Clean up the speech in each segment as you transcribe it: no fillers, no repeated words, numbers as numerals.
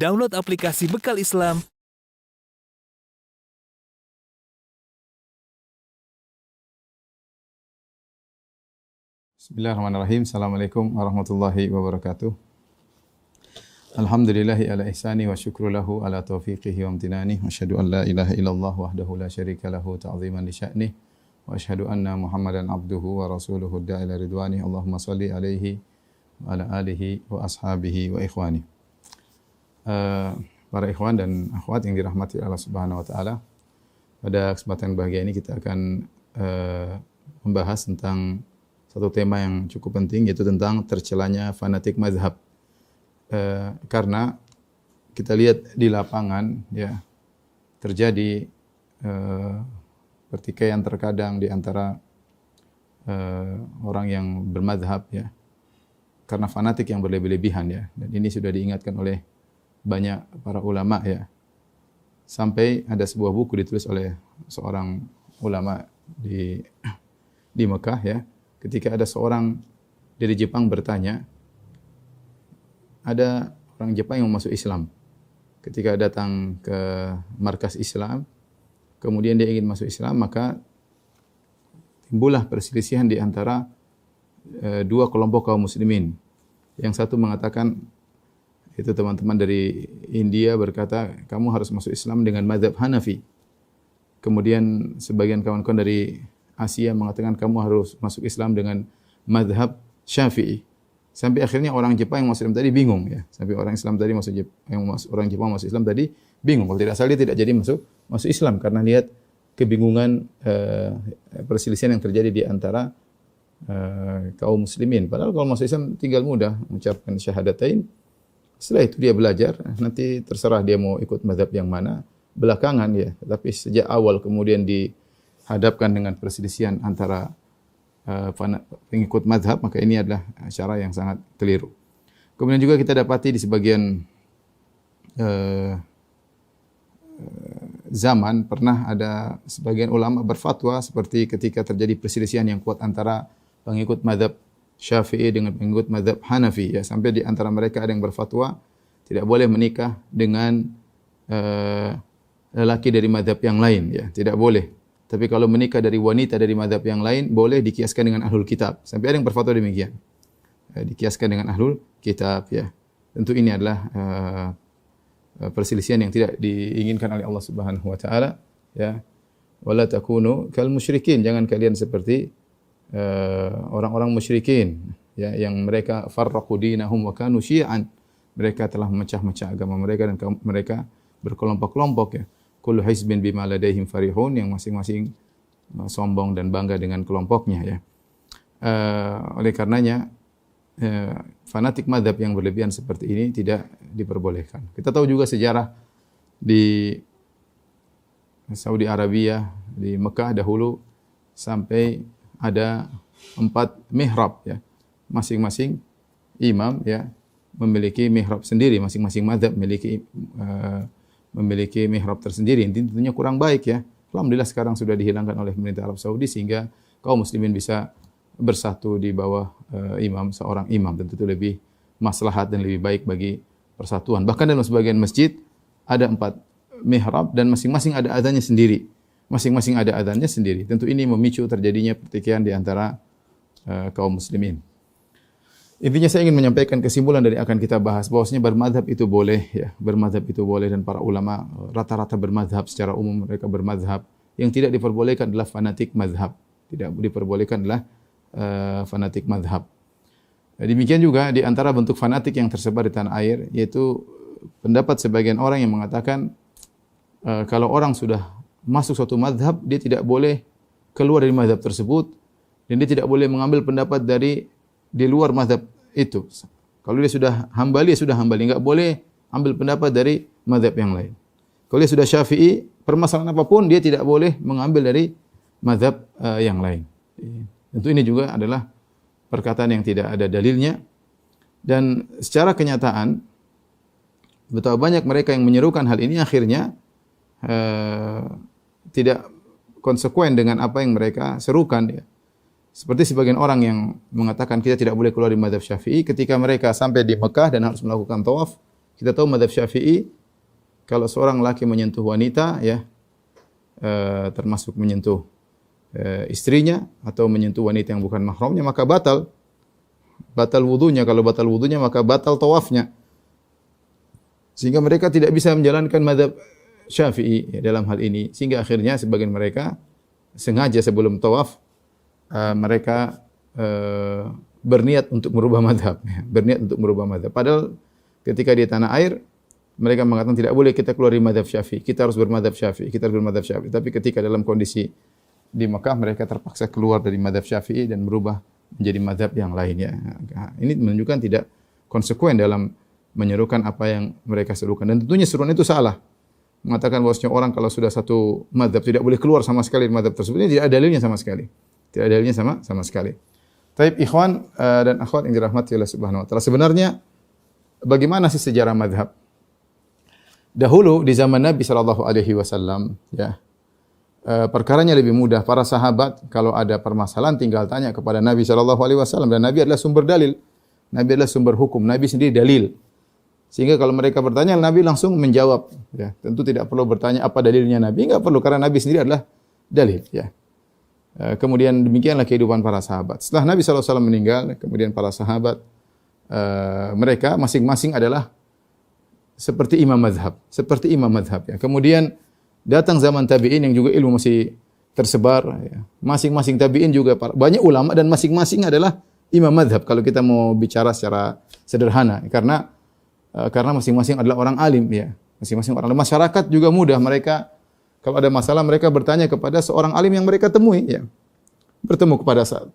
download aplikasi Bekal Islam. Bismillahirrahmanirrahim. Assalamualaikum warahmatullahi wabarakatuh. Alhamdulillahi ala ihsani wa syukru lahu ala taufiqihi wa amtinani. Wa asyhadu an la ilaha illallah wahdahu la syarika lahu ta'ziman li sya'nih. Wa asyhadu anna Muhammadan abduhu wa rasuluhu da'ila ridwani. Allahumma salli alaihi wa ala alihi wa ashabihi wa ikhwani. Para ikhwan dan akhwat yang dirahmati Allah Subhanahu wa taala. Pada kesempatan bahagia ini kita akan membahas tentang satu tema yang cukup penting, yaitu tentang tercelanya fanatik mazhab. Karena kita lihat di lapangan, ya, terjadi pertikaian terkadang di antara orang yang bermazhab, ya, karena fanatik yang berlebih-lebihan, ya. Dan ini sudah diingatkan oleh banyak para ulama, ya. Sampai ada sebuah buku ditulis oleh seorang ulama di Mekah, ya. Ketika ada seorang dari Jepang bertanya, ada orang Jepang yang masuk Islam. Ketika datang ke markas Islam, kemudian dia ingin masuk Islam, maka timbullah perselisihan di antara dua kelompok kaum muslimin. Yang satu mengatakan, itu teman-teman dari India berkata, kamu harus masuk Islam dengan mazhab Hanafi. Kemudian sebagian kawan-kawan dari Asia mengatakan kamu harus masuk Islam dengan mazhab Syafi'i. Sampai akhirnya orang Jepang yang masuk Islam tadi bingung, ya. Sampai orang Islam tadi orang Jepang masuk Islam tadi bingung. Kalau tidak salah dia tidak jadi masuk Islam karena lihat kebingungan perselisihan yang terjadi di antara kaum muslimin. Padahal kalau masuk Islam tinggal mudah mengucapkan syahadatain. Setelah itu dia belajar, nanti terserah dia mau ikut mazhab yang mana belakangan, ya. Tapi sejak awal kemudian dihadapkan dengan perselisihan antara pengikut mazhab, maka ini adalah cara yang sangat keliru. Kemudian juga kita dapati di sebagian zaman pernah ada sebagian ulama berfatwa seperti ketika terjadi perselisihan yang kuat antara pengikut mazhab Syafi'i dengan pengikut mazhab Hanafi, ya. Sampai di antara mereka ada yang berfatwa tidak boleh menikah dengan lelaki dari mazhab yang lain, ya, tidak boleh. Tapi kalau menikah dari wanita dari mazhab yang lain, boleh dikiaskan dengan ahlul kitab. Sampai ada yang berfatwa demikian. Dikiaskan dengan ahlul kitab, ya. Tentu ini adalah perselisihan yang tidak diinginkan oleh Allah Subhanahu wa taala, ya. Wala takunu kal musyrikin, jangan kalian seperti orang-orang musyrikin, ya, yang mereka farraqu dinahum wa kanu syi'an. Mereka telah memecah-mecah agama mereka dan mereka berkelompok-kelompok, ya. Kullu hizbin bima ladaihim farihun, yang masing-masing sombong dan bangga dengan kelompoknya, ya. Oleh karenanya fanatik mazhab yang berlebihan seperti ini tidak diperbolehkan. Kita tahu juga sejarah di Saudi Arabia, di Mekah dahulu sampai ada 4 mihrab, ya. Masing-masing imam, ya, memiliki mihrab sendiri, masing-masing mazhab memiliki mihrab tersendiri. Ini tentunya kurang baik, ya. Alhamdulillah sekarang sudah dihilangkan oleh pemerintah Arab Saudi sehingga kaum muslimin bisa bersatu di bawah seorang imam. Tentu itu lebih maslahat dan lebih baik bagi persatuan. Bahkan dalam sebagian masjid ada 4 mihrab dan masing-masing ada adzannya sendiri. Masing-masing ada adzannya sendiri. Tentu ini memicu terjadinya pertikaian di antara kaum muslimin. Intinya saya ingin menyampaikan kesimpulan dari akan kita bahas bahwasanya bermadzhab itu boleh, ya. Bermadzhab itu boleh dan para ulama rata-rata bermadzhab secara umum, mereka bermadzhab. Yang tidak diperbolehkan adalah fanatik mazhab. Tidak diperbolehkan adalah fanatik mazhab. Demikian juga di antara bentuk fanatik yang tersebar di tanah air, yaitu pendapat sebagian orang yang mengatakan kalau orang sudah masuk suatu mazhab, dia tidak boleh keluar dari mazhab tersebut dan dia tidak boleh mengambil pendapat di luar mazhab itu. Kalau dia sudah Hambali, ya sudah Hambali, enggak boleh ambil pendapat dari mazhab yang lain. Kalau dia sudah Syafi'i, permasalahan apapun dia tidak boleh mengambil dari mazhab yang lain. Tentu ini juga adalah perkataan yang tidak ada dalilnya, dan secara kenyataan betapa banyak mereka yang menyerukan hal ini akhirnya tidak konsekuen dengan apa yang mereka serukan, ya. Seperti sebagian orang yang mengatakan kita tidak boleh keluar dari mazhab Syafi'i ketika mereka sampai di Mekah dan harus melakukan tawaf, Kita tahu mazhab Syafi'i kalau seorang laki menyentuh wanita ya termasuk menyentuh istrinya atau menyentuh wanita yang bukan mahramnya maka batal wudunya. Kalau batal wudunya maka batal tawafnya. Sehingga mereka tidak bisa menjalankan mazhab Syafi'i ya, dalam hal ini. Sehingga akhirnya sebagian mereka sengaja sebelum tawaf mereka berniat untuk merubah mazhab. Ya, berniat untuk merubah mazhab. Padahal ketika di tanah air mereka mengatakan tidak boleh kita keluar dari mazhab Syafi'i. Kita harus bermadzhab Syafi'i. Kita harus bermadzhab Syafi'i. Tapi ketika dalam kondisi di Mekah mereka terpaksa keluar dari mazhab Syafi'i dan berubah menjadi mazhab yang lainnya. Ini menunjukkan tidak konsekuen dalam menyerukan apa yang mereka serukan. Dan tentunya seruan itu salah. Mengatakan bahwasanya orang kalau sudah satu mazhab tidak boleh keluar sama sekali dari mazhab tersebut. Ini tidak ada dalilnya sama sekali. Tidak ada dalilnya sama sekali. Taib ikhwan dan akhwat yang dirahmati Allah Subhanahu wa taala. Sebenarnya bagaimana sih sejarah mazhab? Dahulu di zaman Nabi sallallahu alaihi wasallam ya. Perkaranya lebih mudah. Para sahabat kalau ada permasalahan tinggal tanya kepada Nabi sallallahu alaihi wasallam dan Nabi adalah sumber dalil. Nabi adalah sumber hukum. Nabi sendiri dalil. Sehingga kalau mereka bertanya Nabi langsung menjawab ya. Tentu tidak perlu bertanya apa dalilnya Nabi, enggak perlu karena Nabi sendiri adalah dalil ya. Kemudian demikianlah kehidupan para sahabat. Setelah Nabi sallallahu alaihi wasallam meninggal, kemudian para sahabat mereka masing-masing adalah seperti imam mazhab ya. Kemudian datang zaman tabi'in yang juga ilmu masih tersebar ya. Masing-masing tabi'in juga banyak ulama dan masing-masing adalah imam mazhab kalau kita mau bicara secara sederhana karena masing-masing adalah orang alim ya. Masing-masing orang alim. Masyarakat juga mudah mereka kalau ada masalah mereka bertanya kepada seorang alim yang mereka temui ya.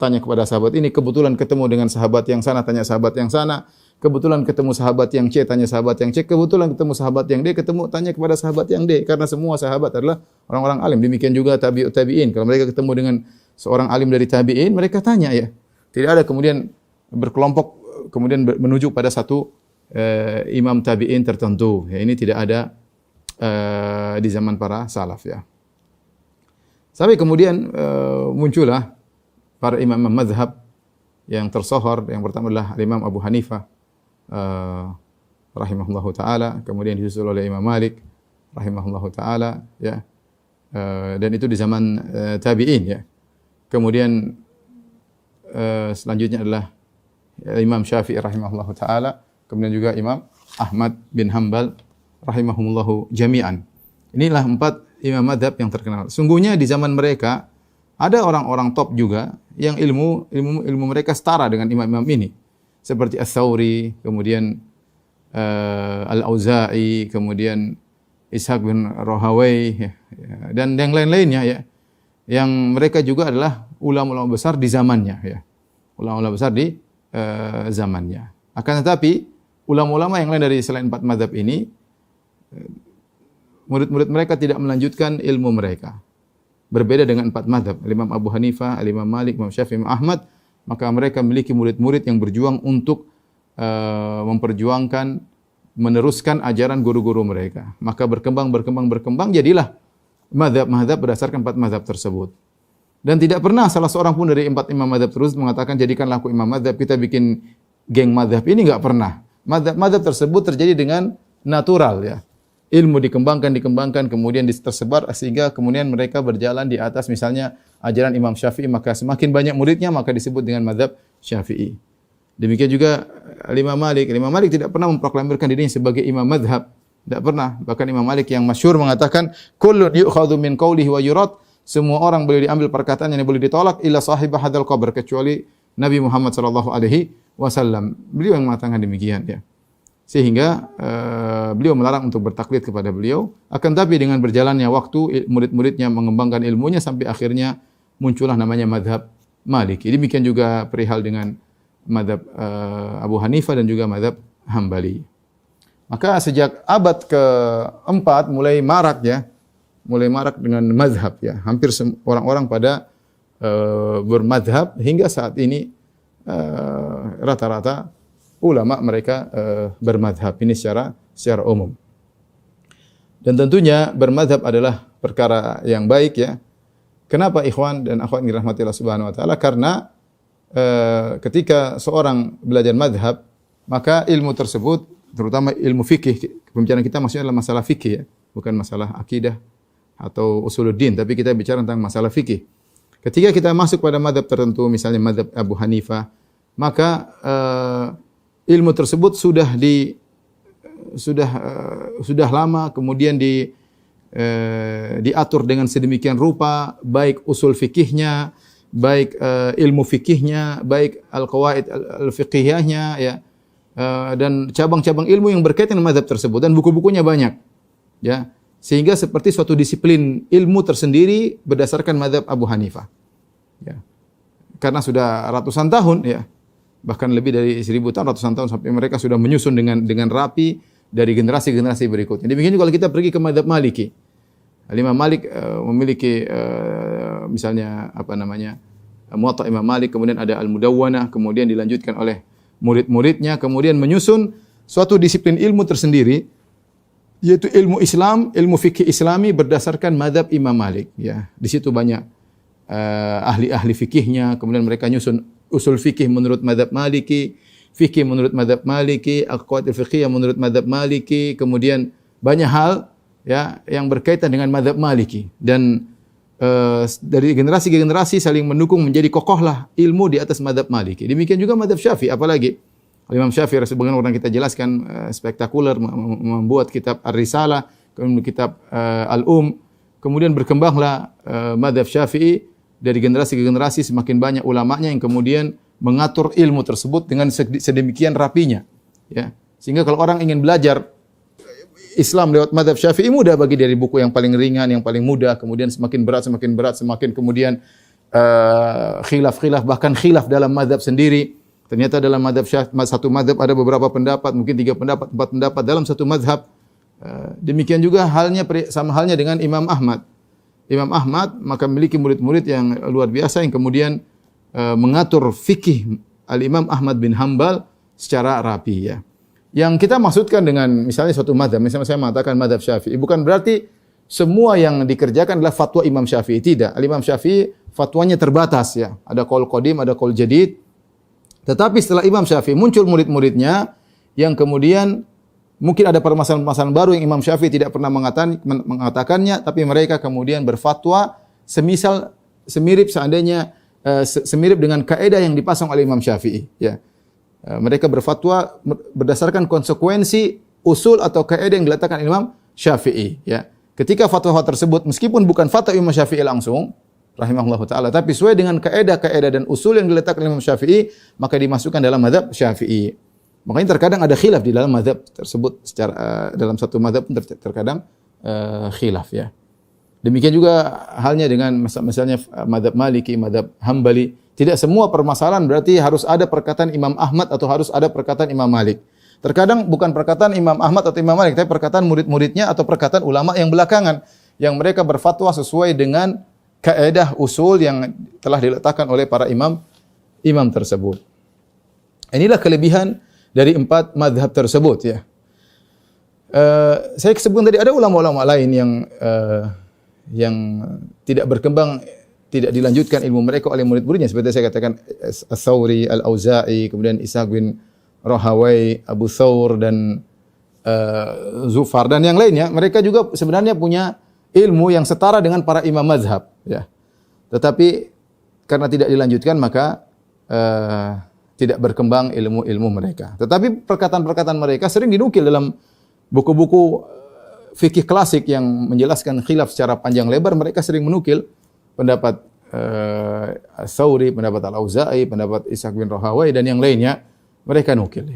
Tanya kepada sahabat ini, kebetulan ketemu dengan sahabat yang sana, tanya sahabat yang sana. Kebetulan ketemu sahabat yang C, tanya sahabat yang C. Kebetulan ketemu sahabat yang D, tanya kepada sahabat yang D. Karena semua sahabat adalah orang-orang alim. Demikian juga tabi'in. Kalau mereka ketemu dengan seorang alim dari tabi'in, mereka tanya ya. Tidak ada kemudian berkelompok, kemudian menuju pada satu imam tabi'in tertentu. Ya, ini tidak ada di zaman para salaf ya. Sampai kemudian muncullah para imam mazhab yang tersohor. Yang pertama adalah Imam Abu Hanifah rahimahullahu taala, kemudian disusul oleh Imam Malik rahimahullahu taala ya. Dan itu di zaman tabi'in ya. Kemudian selanjutnya adalah Imam Syafi'i rahimahullahu taala, kemudian juga Imam Ahmad bin Hanbal rahimahumullahu jami'an. Inilah 4 imam mazhab yang terkenal. Sungguhnya di zaman mereka ada orang-orang top juga yang ilmu mereka setara dengan imam-imam ini. Seperti Ats-Tsauri, kemudian Al-Auza'i, kemudian Ishaq bin Rahawai dan yang lain-lainnya ya. Yang mereka juga adalah ulama-ulama besar di zamannya ya. Ulama-ulama besar di zamannya. Akan tetapi ulama-ulama yang lain dari selain 4 mazhab ini murid-murid mereka tidak melanjutkan ilmu mereka. Berbeda dengan 4 mazhab, Imam Abu Hanifah, Imam Malik, Imam Syafi'i, Imam Ahmad, maka mereka memiliki murid-murid yang berjuang untuk memperjuangkan, meneruskan ajaran guru-guru mereka. Maka berkembang, jadilah mazhab-mazhab berdasarkan 4 mazhab tersebut. Dan tidak pernah salah seorang pun dari 4 imam mazhab tersebut mengatakan jadikanlah aku imam mazhab, kita bikin geng mazhab. Ini enggak pernah. Mazhab tersebut terjadi dengan natural ya. Ilmu dikembangkan, kemudian tersebar sehingga kemudian mereka berjalan di atas misalnya ajaran Imam Syafi'i, maka semakin banyak muridnya maka disebut dengan mazhab Syafi'i. Demikian juga Imam Malik. Imam Malik tidak pernah memproklamirkan dirinya sebagai imam mazhab. Tidak pernah. Bahkan Imam Malik yang masyhur mengatakan kullun yu'khadhu min qawlihi wa yurad. Semua orang boleh diambil perkataan yang boleh ditolak illa sahibah hadzal qabr, kecuali Nabi Muhammad sallallahu alaihi wasallam. Beliau yang mengatakan demikian ya. Sehingga beliau melarang untuk bertaklid kepada beliau. Akan tapi dengan berjalannya waktu, murid-muridnya mengembangkan ilmunya sampai akhirnya muncullah namanya mazhab Maliki. Demikian juga perihal dengan mazhab Abu Hanifah dan juga mazhab Hambali. Maka sejak abad ke-4 mulai marak dengan mazhab ya. Hampir orang-orang pada bermazhab hingga saat ini rata-rata ulama mereka bermadzhab ini secara umum. Dan tentunya bermadzhab adalah perkara yang baik ya. Kenapa ikhwan dan akhwat yang dirahmati Allah Subhanahu wa taala? Karena ketika seorang belajar mazhab, maka ilmu tersebut terutama ilmu fikih. Pembicaraan kita maksudnya adalah masalah fikih ya, bukan masalah akidah atau usuluddin, tapi kita bicara tentang masalah fikih. Ketika kita masuk pada mazhab tertentu, misalnya mazhab Abu Hanifah, maka ilmu tersebut sudah lama kemudian diatur dengan sedemikian rupa, baik usul fikihnya, baik ilmu fikihnya, baik al-qawaid al-fiqhiyahnya ya, dan cabang-cabang ilmu yang berkaitan dengan mazhab tersebut, dan buku-bukunya banyak ya, sehingga seperti suatu disiplin ilmu tersendiri berdasarkan mazhab Abu Hanifah ya. Karena sudah ratusan tahun ya, bahkan lebih dari 1000 tahun, ratusan tahun, sampai mereka sudah menyusun dengan rapi dari generasi-generasi berikutnya. Demikian juga kalau kita pergi ke mazhab Maliki. Imam Malik memiliki misalnya Muwatta Imam Malik, kemudian ada Al-Mudawwanah, kemudian dilanjutkan oleh murid-muridnya, kemudian menyusun suatu disiplin ilmu tersendiri, yaitu ilmu Islam, ilmu fikih Islami berdasarkan mazhab Imam Malik ya. Di situ banyak ahli-ahli fikihnya, kemudian mereka nyusun usul fikih menurut mazhab Maliki, fikih menurut mazhab Maliki, aqwaid fiqhiyah menurut mazhab Maliki, kemudian banyak hal ya yang berkaitan dengan mazhab Maliki, dan dari generasi ke generasi saling mendukung, menjadi kokohlah ilmu di atas mazhab Maliki. Demikian juga mazhab Syafi'i, apalagi Imam Syafi'i sebagian orang kita jelaskan spektakuler, membuat kitab Ar-Risalah, kemudian kitab kemudian berkembanglah mazhab Syafi'i dari generasi ke generasi, semakin banyak ulamanya yang kemudian mengatur ilmu tersebut dengan sedemikian rapinya ya, sehingga kalau orang ingin belajar Islam lewat mazhab Syafi'i mudah bagi, dari buku yang paling ringan, yang paling mudah, kemudian semakin berat, semakin kemudian khilaf, bahkan khilaf dalam mazhab sendiri. Ternyata dalam mazhab satu mazhab ada beberapa pendapat, mungkin 3 pendapat, 4 pendapat dalam satu mazhab. Demikian juga sama halnya dengan Imam Ahmad. Imam Ahmad maka memiliki murid-murid yang luar biasa yang kemudian mengatur fikih Al-Imam Ahmad bin Hanbal secara rapi ya. Yang kita maksudkan dengan misalnya suatu mazhab, misalnya saya mengatakan mazhab Syafi'i, bukan berarti semua yang dikerjakan adalah fatwa Imam Syafi'i, tidak. Al-Imam Syafi'i fatwanya terbatas ya. Ada qaul qadim, ada qaul jadid. Tetapi setelah Imam Syafi'i muncul murid-muridnya yang kemudian mungkin ada permasalahan-permasalahan baru yang Imam Syafi'i tidak pernah mengatakannya, tapi mereka kemudian berfatwa semirip dengan kaidah yang dipasang oleh Imam Syafi'i ya. Mereka berfatwa berdasarkan konsekuensi usul atau kaidah yang diletakkan Imam Syafi'i ya. Ketika fatwa tersebut meskipun bukan fatwa Imam Syafi'i langsung rahimahullahu taala, tapi sesuai dengan kaidah-kaidah dan usul yang diletakkan Imam Syafi'i, maka dimasukkan dalam mazhab Syafi'i. Makanya terkadang ada khilaf di dalam mazhab tersebut, secara dalam satu mazhab terkadang khilaf ya. Demikian juga halnya dengan misalnya mazhab Maliki, mazhab Hambali. Tidak semua permasalahan berarti harus ada perkataan Imam Ahmad atau harus ada perkataan Imam Malik. Terkadang bukan perkataan Imam Ahmad atau Imam Malik, tapi perkataan murid-muridnya atau perkataan ulama yang belakangan, yang mereka berfatwa sesuai dengan kaidah usul yang telah diletakkan oleh para imam tersebut. Inilah kelebihan dari 4 mazhab tersebut ya. Saya sebutkan tadi ada ulama-ulama lain yang tidak berkembang, tidak dilanjutkan ilmu mereka oleh murid-muridnya, seperti saya katakan Ats-Tsauri, Al-Auza'i, kemudian Ishaq bin Rahawai, Abu Thawr dan Zufar dan yang lainnya. Mereka juga sebenarnya punya ilmu yang setara dengan para imam mazhab ya. Tetapi karena tidak dilanjutkan maka tidak berkembang ilmu-ilmu mereka. Tetapi perkataan-perkataan mereka sering dinukil dalam buku-buku fikih klasik yang menjelaskan khilaf secara panjang lebar. Mereka sering menukil pendapat Ats-Tsauri, pendapat Al-Auza'i, pendapat Ishaq bin Rahawai dan yang lainnya, mereka nukil.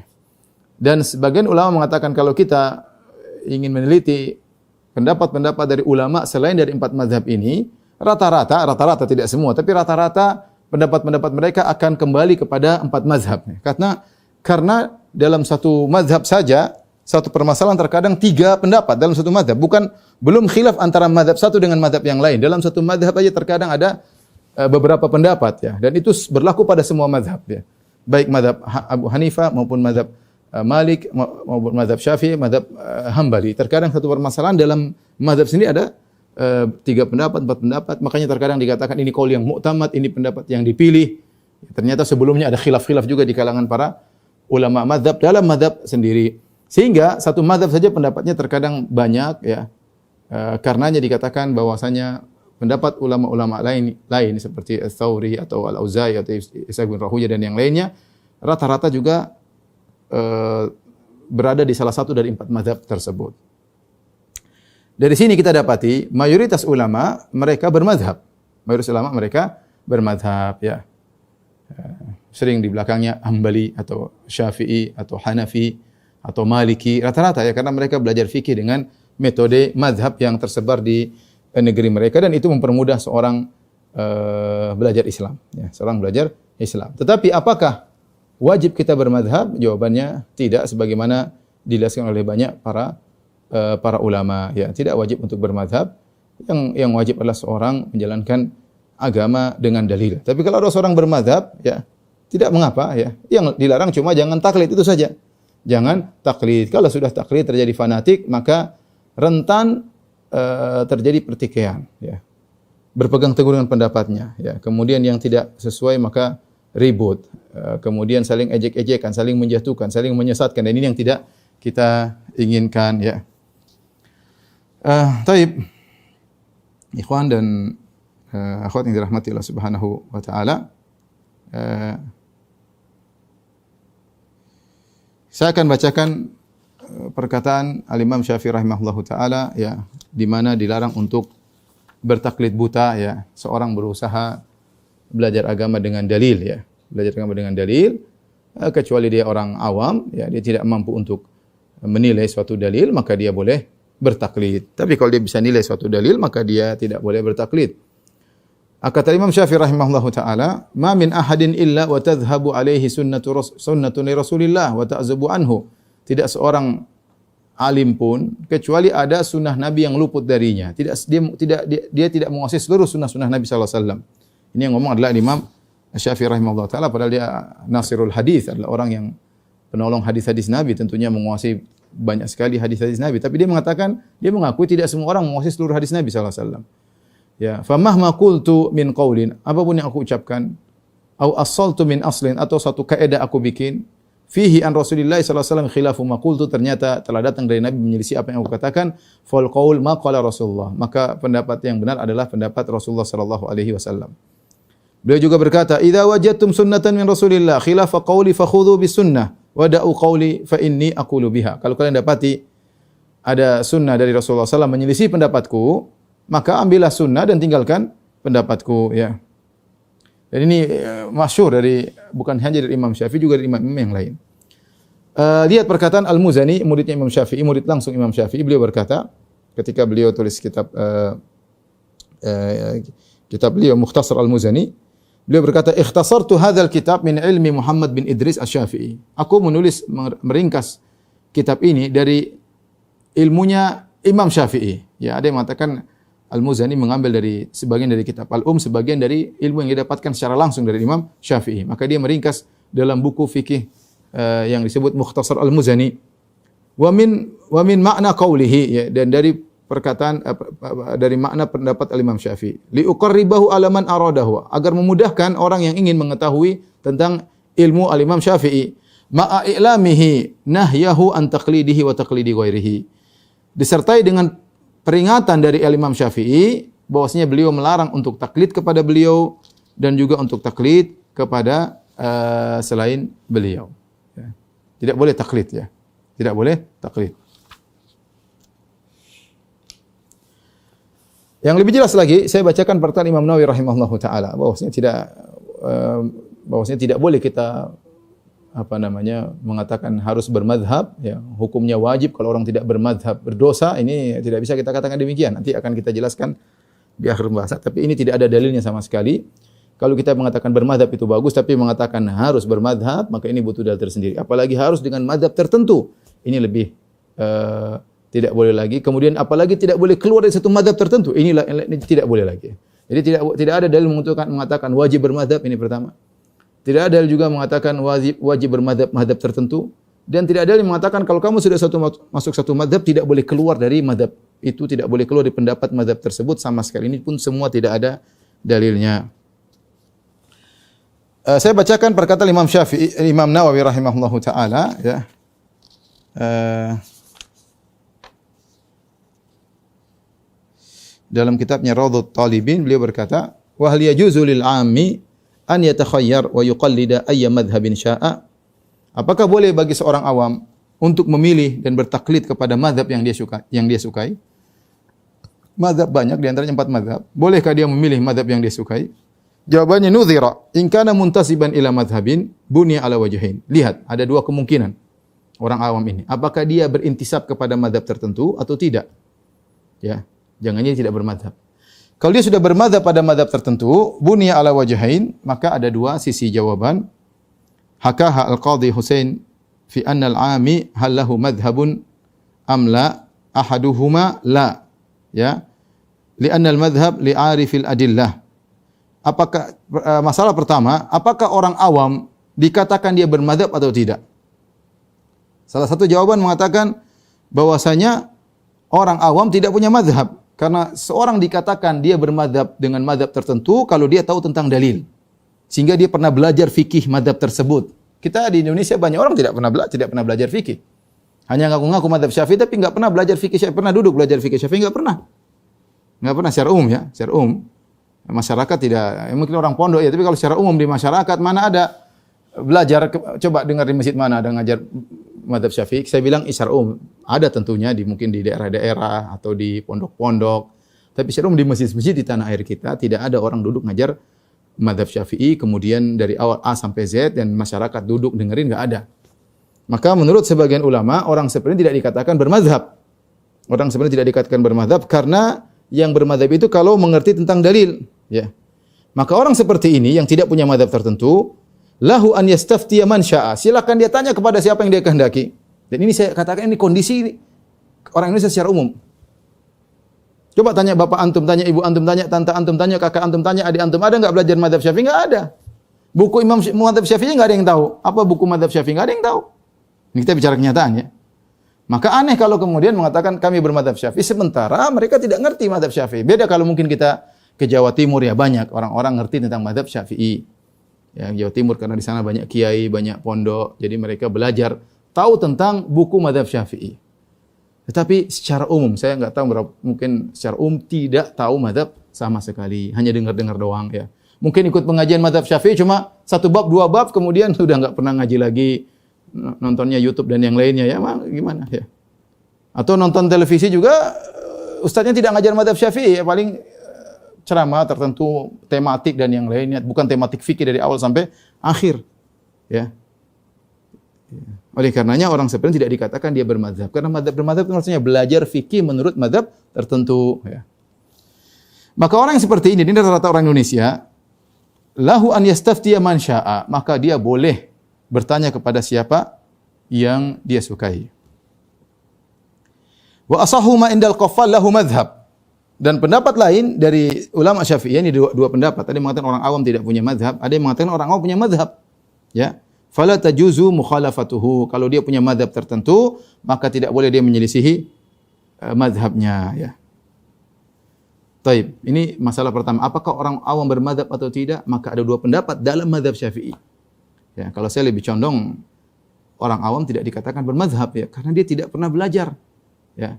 Dan sebagian ulama mengatakan kalau kita ingin meneliti pendapat-pendapat dari ulama selain dari 4 mazhab ini, rata-rata tidak semua, tapi rata-rata pendapat-pendapat mereka akan kembali kepada 4 mazhab. Karena dalam satu mazhab saja, satu permasalahan terkadang 3 pendapat dalam satu mazhab. Belum khilaf antara mazhab satu dengan mazhab yang lain. Dalam satu mazhab aja terkadang ada beberapa pendapat ya. Dan itu berlaku pada semua mazhab ya. Baik mazhab Abu Hanifah maupun mazhab Malik maupun mazhab Syafi'i, mazhab Hambali. Terkadang satu permasalahan dalam mazhab sendiri ada 3 pendapat, 4 pendapat. Makanya terkadang dikatakan ini qaul yang mu'tamad, ini pendapat yang dipilih. Ternyata sebelumnya ada khilaf-khilaf juga di kalangan para ulama mazhab dalam mazhab sendiri. Sehingga satu mazhab saja pendapatnya terkadang banyak ya. Karenanya dikatakan bahwasanya pendapat ulama-ulama lain seperti Ats-Tsauri atau Al-Auza'i atau Ishaq bin Rahuyah dan yang lainnya rata-rata juga berada di salah satu dari 4 mazhab tersebut. Dari sini kita dapati mayoritas ulama mereka bermazhab. Mayoritas ulama mereka bermazhab ya. Sering di belakangnya Hambali atau Syafi'i atau Hanafi atau Maliki rata-rata ya karena mereka belajar fikih dengan metode mazhab yang tersebar di negeri mereka dan itu mempermudah seorang belajar Islam ya, seorang belajar Islam. Tetapi apakah wajib kita bermazhab? Jawabannya tidak sebagaimana dijelaskan oleh banyak para ulama ya, tidak wajib untuk bermazhab. Yang wajib adalah seorang menjalankan agama dengan dalil. Tapi kalau ada seorang bermazhab ya, tidak mengapa ya. Yang dilarang cuma jangan taklid itu saja. Jangan taklid. Kalau sudah taklid terjadi fanatik, maka rentan terjadi pertikaian ya. Berpegang teguh dengan pendapatnya ya. Kemudian yang tidak sesuai maka ribut. Kemudian saling ejek-ejekan, saling menjatuhkan, saling menyesatkan dan ini yang tidak kita inginkan ya. Taib ikhwan dan akhwat yang dirahmati Allah Subhanahu wa taala. Saya akan bacakan perkataan Al-Imam Syafi'i rahimahullahu taala ya, di mana dilarang untuk bertaklid buta ya. Seorang berusaha belajar agama dengan dalil ya. Belajar agama dengan dalil kecuali dia orang awam ya, dia tidak mampu untuk menilai suatu dalil maka dia boleh bertaklid. Tapi kalau dia bisa nilai suatu dalil maka dia tidak boleh bertaklid. Kata Imam Syafi'i rahimahullahu taala, "Ma min ahadin illa wa tadhhabu alaihi sunnatun Rasulillah wa ta'zubu anhu." Tidak seorang alim pun kecuali ada sunnah Nabi yang luput darinya. Dia tidak menguasai seluruh sunnah-sunnah Nabi sallallahu alaihi wasallam. Ini yang ngomong adalah Imam Syafi'i rahimahullahu taala, padahal dia nasirul hadis, adalah orang yang penolong hadis-hadis Nabi, tentunya menguasai banyak sekali hadis-hadis Nabi. Tapi dia mengakui tidak semua orang menguasai seluruh hadis Nabi sallallahu alaihi wasallam. Ya, famahma qultu min qaulin, apapun yang aku ucapkan, au asaltu min aslin, atau satu kaidah aku bikin, fihi an Rasulillah sallallahu alaihi wasallam khilafu ma qultu, ternyata telah datang dari Nabi menyelisih apa yang aku katakan, fal qaul ma qala Rasulullah, maka pendapat yang benar adalah pendapat Rasulullah sallallahu alaihi wasallam. Beliau juga berkata, idza wajadtum sunnatan min Rasulillah khilafa qauli fakhudhu bis sunnah wa da'u qauli fa inni aqulu biha. Kalau kalian dapati ada sunnah dari Rasulullah sallallahu alaihi wasallam menyelisih pendapatku, maka ambillah sunnah dan tinggalkan pendapatku ya. Dan ini masyhur bukan hanya dari Imam Syafi'i, juga dari imam yang lain. Lihat perkataan Al-Muzani, muridnya Imam Syafi'i, murid langsung Imam Syafi'i. Beliau berkata ketika beliau tulis kitab beliau Mukhtasar Al-Muzani, beliau berkata, "Ikhtasartu hadzal kitab min ilmi Muhammad bin Idris Asy-Syafi'i." Aku meringkas kitab ini dari ilmunya Imam Syafi'i. Ya, ada yang mengatakan Al-Muzani mengambil dari sebagian dari kitab sebagian dari ilmu yang didapatkan secara langsung dari Imam Syafi'i. Maka dia meringkas dalam buku fikih yang disebut Mukhtasar Al-Muzani. Wa min makna qaulihi, ya, dan dari perkataan dari makna pendapat Al-Imam Syafi'i. Li uqarribahu ala man aradahu, agar memudahkan orang yang ingin mengetahui tentang ilmu Al-Imam Syafi'i. Ma'a i'lamihi nahyahu an taqlidihi wa taqlidi ghairihi. Disertai dengan peringatan dari Imam Syafi'i bahwasanya beliau melarang untuk taklid kepada beliau dan juga untuk taklid kepada selain beliau. Ya. Tidak boleh taklid ya. Tidak boleh taklid. Yang lebih jelas lagi, saya bacakan perkataan Imam Nawawi rahimahullahu taala bahwasanya tidak boleh kita mengatakan harus bermadhab ya, hukumnya wajib, kalau orang tidak bermadhab berdosa, ini tidak bisa kita katakan demikian. Nanti akan kita jelaskan di akhir pembahasan, tapi ini tidak ada dalilnya sama sekali. Kalau kita mengatakan bermadhab itu bagus, tapi mengatakan harus bermadhab, maka ini butuh dalil tersendiri. Apalagi harus dengan madhab tertentu, ini lebih tidak boleh lagi. Kemudian apalagi tidak boleh keluar dari satu madhab tertentu, ini tidak boleh lagi. Jadi tidak ada dalil mengatakan wajib bermadhab, ini pertama. Tidak ada juga mengatakan wajib bermadhab tertentu, dan tidak ada yang mengatakan kalau kamu sudah masuk satu madhab tidak boleh keluar dari madhab itu, tidak boleh keluar dari pendapat madhab tersebut sama sekali. Ini pun semua tidak ada dalilnya. Saya bacakan perkataan Imam Nawawi rahimahullahu taala ya. dalam kitabnya Rawdhut Talibin beliau berkata, "Wa hal yajuzu lil 'ammi an yatakhayyar wa yuqallida ayya madhhabin syaa?" Apakah boleh bagi seorang awam untuk memilih dan bertaklid kepada mazhab yang dia sukai? Mazhab banyak, di antaranya 4 mazhab. Bolehkah dia memilih mazhab yang dia sukai? Jawabannya nudhira, in kana muntasiban ila madhhabin bunya ala wajhain. Lihat, ada 2 kemungkinan orang awam ini. Apakah dia berintisab kepada mazhab tertentu atau tidak? Ya, jangan dia tidak bermazhab. Kalau dia sudah bermazhab pada mazhab tertentu, bunya ala wajhain, maka ada 2 sisi jawaban. Hakaha al-Qadhi Husain fi anna al-'ami hal lahu madhhabun am la? Ahaduhuma la. Ya. Li'anna al-madhhab li'arifil adillah. Apakah masalah pertama, apakah orang awam dikatakan dia bermadzhab atau tidak? Salah satu jawaban mengatakan bahwasanya orang awam tidak punya mazhab karena seorang dikatakan dia bermadzhab dengan mazhab tertentu kalau dia tahu tentang dalil. Sehingga dia pernah belajar fikih mazhab tersebut. Kita di Indonesia banyak orang tidak pernah belajar fikih. Hanya ngaku-ngaku mazhab Syafi'i tapi enggak pernah belajar fikih Syafi'i, pernah duduk belajar fikih Syafi'i enggak pernah. Enggak pernah secara umum ya, secara umum. Masyarakat tidak, mungkin orang pondok ya, tapi kalau secara umum di masyarakat mana ada belajar, coba dengar di masjid mana ada ngajar mazhab Syafi'i. Saya bilang secara umum ada tentunya mungkin di daerah-daerah atau di pondok-pondok. Tapi secara umum di masjid-masjid di tanah air kita tidak ada orang duduk ngajar mazhab Syafi'i kemudian dari awal A sampai Z dan masyarakat duduk dengerin, enggak ada. Maka menurut sebagian ulama orang seperti ini tidak dikatakan bermazhab. Orang seperti ini tidak dikatakan bermazhab karena yang bermadzhab itu kalau mengerti tentang dalil, ya. Maka orang seperti ini yang tidak punya mazhab tertentu, lahu an yastaftiya man syaa. Silakan dia tanya kepada siapa yang dia kehendaki. Dan ini saya katakan ini kondisi orang Indonesia secara umum. Coba tanya bapak antum, tanya ibu antum, tanya tante antum, tanya kakak antum, tanya adik antum, ada enggak belajar mazhab Syafi'i? Enggak ada. Buku Imam mazhab Syafi'i enggak ada yang tahu. Apa buku mazhab Syafi'i? Enggak ada yang tahu. Ini kita bicara kenyataan ya. Maka aneh kalau kemudian mengatakan kami bermadzhab Syafi'i sementara mereka tidak ngerti mazhab Syafi'i. Beda kalau mungkin kita ke Jawa Timur ya, banyak orang-orang ngerti tentang mazhab Syafi'i. Ya, Jawa Timur karena di sana banyak kiai, banyak pondok, jadi mereka belajar tahu tentang buku mazhab Syafi'i. Tetapi secara umum saya enggak tahu berapa, mungkin secara umum tidak tahu mazhab sama sekali, hanya dengar-dengar doang ya. Mungkin ikut pengajian mazhab Syafi'i cuma 1 bab, 2 bab kemudian sudah enggak pernah ngaji lagi. Nontonnya YouTube dan yang lainnya ya, gimana ya? Atau nonton televisi juga ustadznya tidak ngajar mazhab Syafi'i, ya paling ceramah tertentu tematik dan yang lainnya, bukan tematik fikih dari awal sampai akhir. Ya. Oleh karenanya orang seperti ini tidak dikatakan dia bermadzhab karena bermadzhab itu maksudnya belajar fikih menurut mazhab tertentu, ya. Maka orang yang seperti ini rata-rata orang Indonesia, lahu an yastaftiya man syaa, maka dia boleh bertanya kepada siapa yang dia sukai. Wa asahu ma indal qaffal lahu madhhab. Dan pendapat lain dari ulama Syafi'i, ini dua pendapat. Ada yang mengatakan orang awam tidak punya madhab, ada yang mengatakan orang awam punya madhab. Ya. Fala tajuzu mukhalafatuhu. Kalau dia punya madhab tertentu, maka tidak boleh dia menyelisihi madhabnya, ya. Taib. Ini masalah pertama. Apakah orang awam bermadhab atau tidak? Maka ada 2 pendapat dalam madhab Syafi'i. Ya, kalau saya lebih condong orang awam tidak dikatakan bermadzhab ya, karena dia tidak pernah belajar. Ya.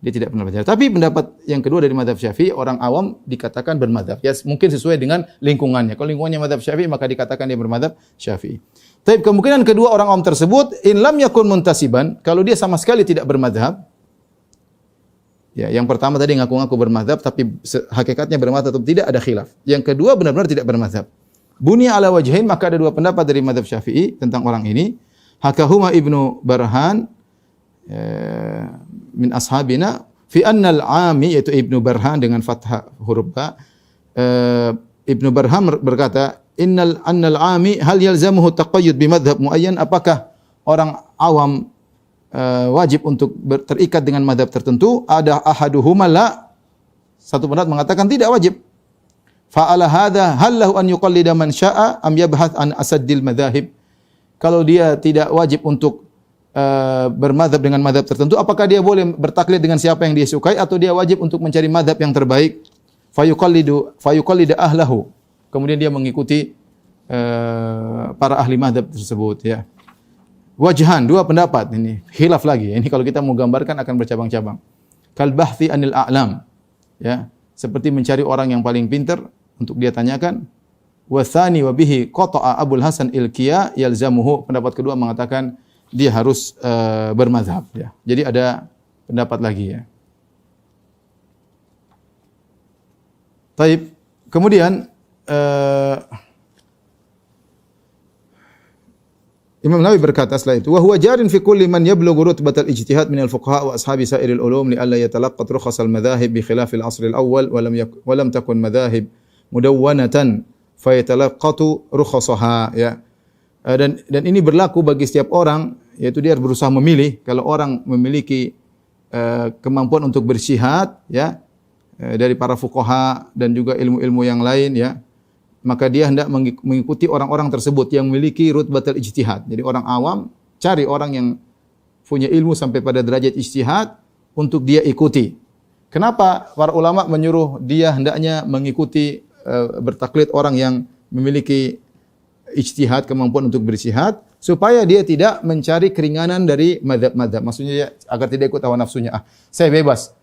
Dia tidak pernah belajar. Tapi pendapat yang kedua dari mazhab Syafi'i, orang awam dikatakan bermadzhab. Ya, mungkin sesuai dengan lingkungannya. Kalau lingkungannya mazhab Syafi'i, maka dikatakan dia bermadzhab Syafi'i. Tapi kemungkinan kedua orang awam tersebut, in lam yakun muntasiban, kalau dia sama sekali tidak bermadzhab. Ya, yang pertama tadi ngaku-ngaku bermadzhab tapi hakikatnya bermadzhab atau tidak ada khilaf. Yang kedua benar-benar tidak bermadzhab. Bunya ala wajhain, maka ada 2 pendapat dari mazhab Syafi'i tentang orang ini. Hakahuma Ibnu Barhan min ashabina fi annal 'ami, yaitu Ibnu Barhan dengan fathah huruf ba. Ibnu Barhan berkata, annal 'ami hal yalzamuhu taqayyud bi madhhab muayyan, apakah orang awam wajib untuk terikat dengan mazhab tertentu? Ada ahaduhuma la. Satu pendapat mengatakan tidak wajib. Fa'ala hadha hal lahu an yuqallida man syaa am yabhath an asaddil madzahib. Kalau dia tidak wajib untuk bermadzhab dengan mazhab tertentu, apakah dia boleh bertaklid dengan siapa yang dia sukai atau dia wajib untuk mencari mazhab yang terbaik? Fayuqallida ahlahu. Kemudian dia mengikuti para ahli mazhab tersebut, ya. wajhan, dua pendapat ini, khilaf lagi. Ini kalau kita mau gambarkan akan bercabang-cabang. Kal bahthi anil a'lam. Ya, seperti mencari orang yang paling pintar untuk dia tanyakan. Wa tsani wa bihi qata'a Abul Hasan Ilkiya yalzamuhu. Pendapat kedua mengatakan dia harus bermazhab ya. Jadi ada pendapat lagi ya. Taib. Kemudian Imam Nawawi berkata setelah itu, wa huwa jarin fi kulli man yablughu rutbatal ijtihad min al-fuqaha wa ashabi sa'iril ulum li alla yatalaqqat rukhas al-madhahib bi khilaf al-'asr al-awwal wa lam takun madhahib mudawwanatan fa yatalaqqatu rukhasaha ya. Dan ini berlaku bagi setiap orang, yaitu dia harus berusaha memilih. Kalau orang memiliki kemampuan untuk bersihad ya, dari para fuqaha dan juga ilmu-ilmu yang lain ya, maka dia hendak mengikuti orang-orang tersebut yang memiliki rutbatul ijtihad. Jadi orang awam cari orang yang punya ilmu sampai pada derajat ijtihad untuk dia ikuti. Kenapa para ulama menyuruh dia hendaknya mengikuti bertaklid orang yang memiliki ijtihad, kemampuan untuk berijtihad, supaya dia tidak mencari keringanan dari mazhab-mazhab. Maksudnya ya, agar tidak ikut hawa nafsunya. Saya bebas.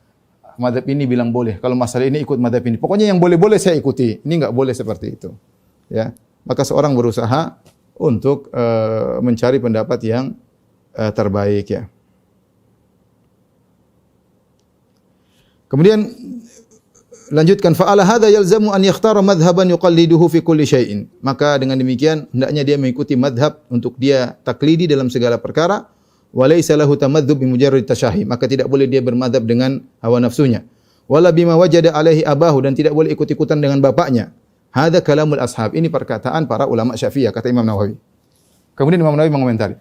Mazhab ini bilang boleh. Kalau masalah ini ikut mazhab ini. Pokoknya yang boleh-boleh saya ikuti. Ini enggak boleh seperti itu. Ya. Maka seorang berusaha untuk mencari pendapat yang terbaik ya. Kemudian lanjutkan, fa ala hadza yalzamu an yakhtara madhhaban yuqalliduhu fi kulli syai'in. Maka dengan demikian hendaknya dia mengikuti madhab untuk dia taklidi dalam segala perkara. Wa laysa lahu tamadzub bi mujarrad tasyahi. Maka tidak boleh dia bermadzhab dengan hawa nafsunya. Wala bima wajada alaihi abahu, dan tidak boleh ikut-ikutan dengan bapaknya. Hadza kalamul ashab. Ini perkataan para ulama Syafi'iyah, kata Imam Nawawi. Kemudian Imam Nawawi mengomentari.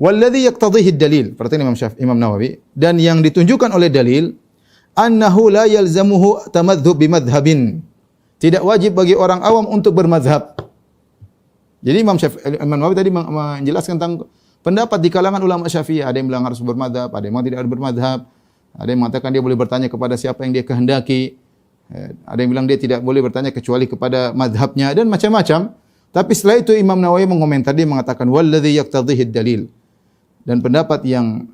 Walladzi yaqtadhihi ad-dalil. Perhatikan Imam Nawawi, dan yang ditunjukkan oleh dalil annahu la yalzamuhu tamadzub bi madhhabin. Tidak wajib bagi orang awam untuk bermazhab. Jadi Imam Nawawi tadi menjelaskan tentang pendapat di kalangan ulama Syafi'iyah. Ada yang bilang harus bermadzhab, ada yang tidak harus bermadzhab. Ada yang mengatakan dia boleh bertanya kepada siapa yang dia kehendaki. Ada yang bilang dia tidak boleh bertanya kecuali kepada mazhabnya dan macam-macam. Tapi setelah itu Imam Nawawi mengomentari, dia mengatakan walladzi yaqtadhihi ad-dalil. Dan pendapat yang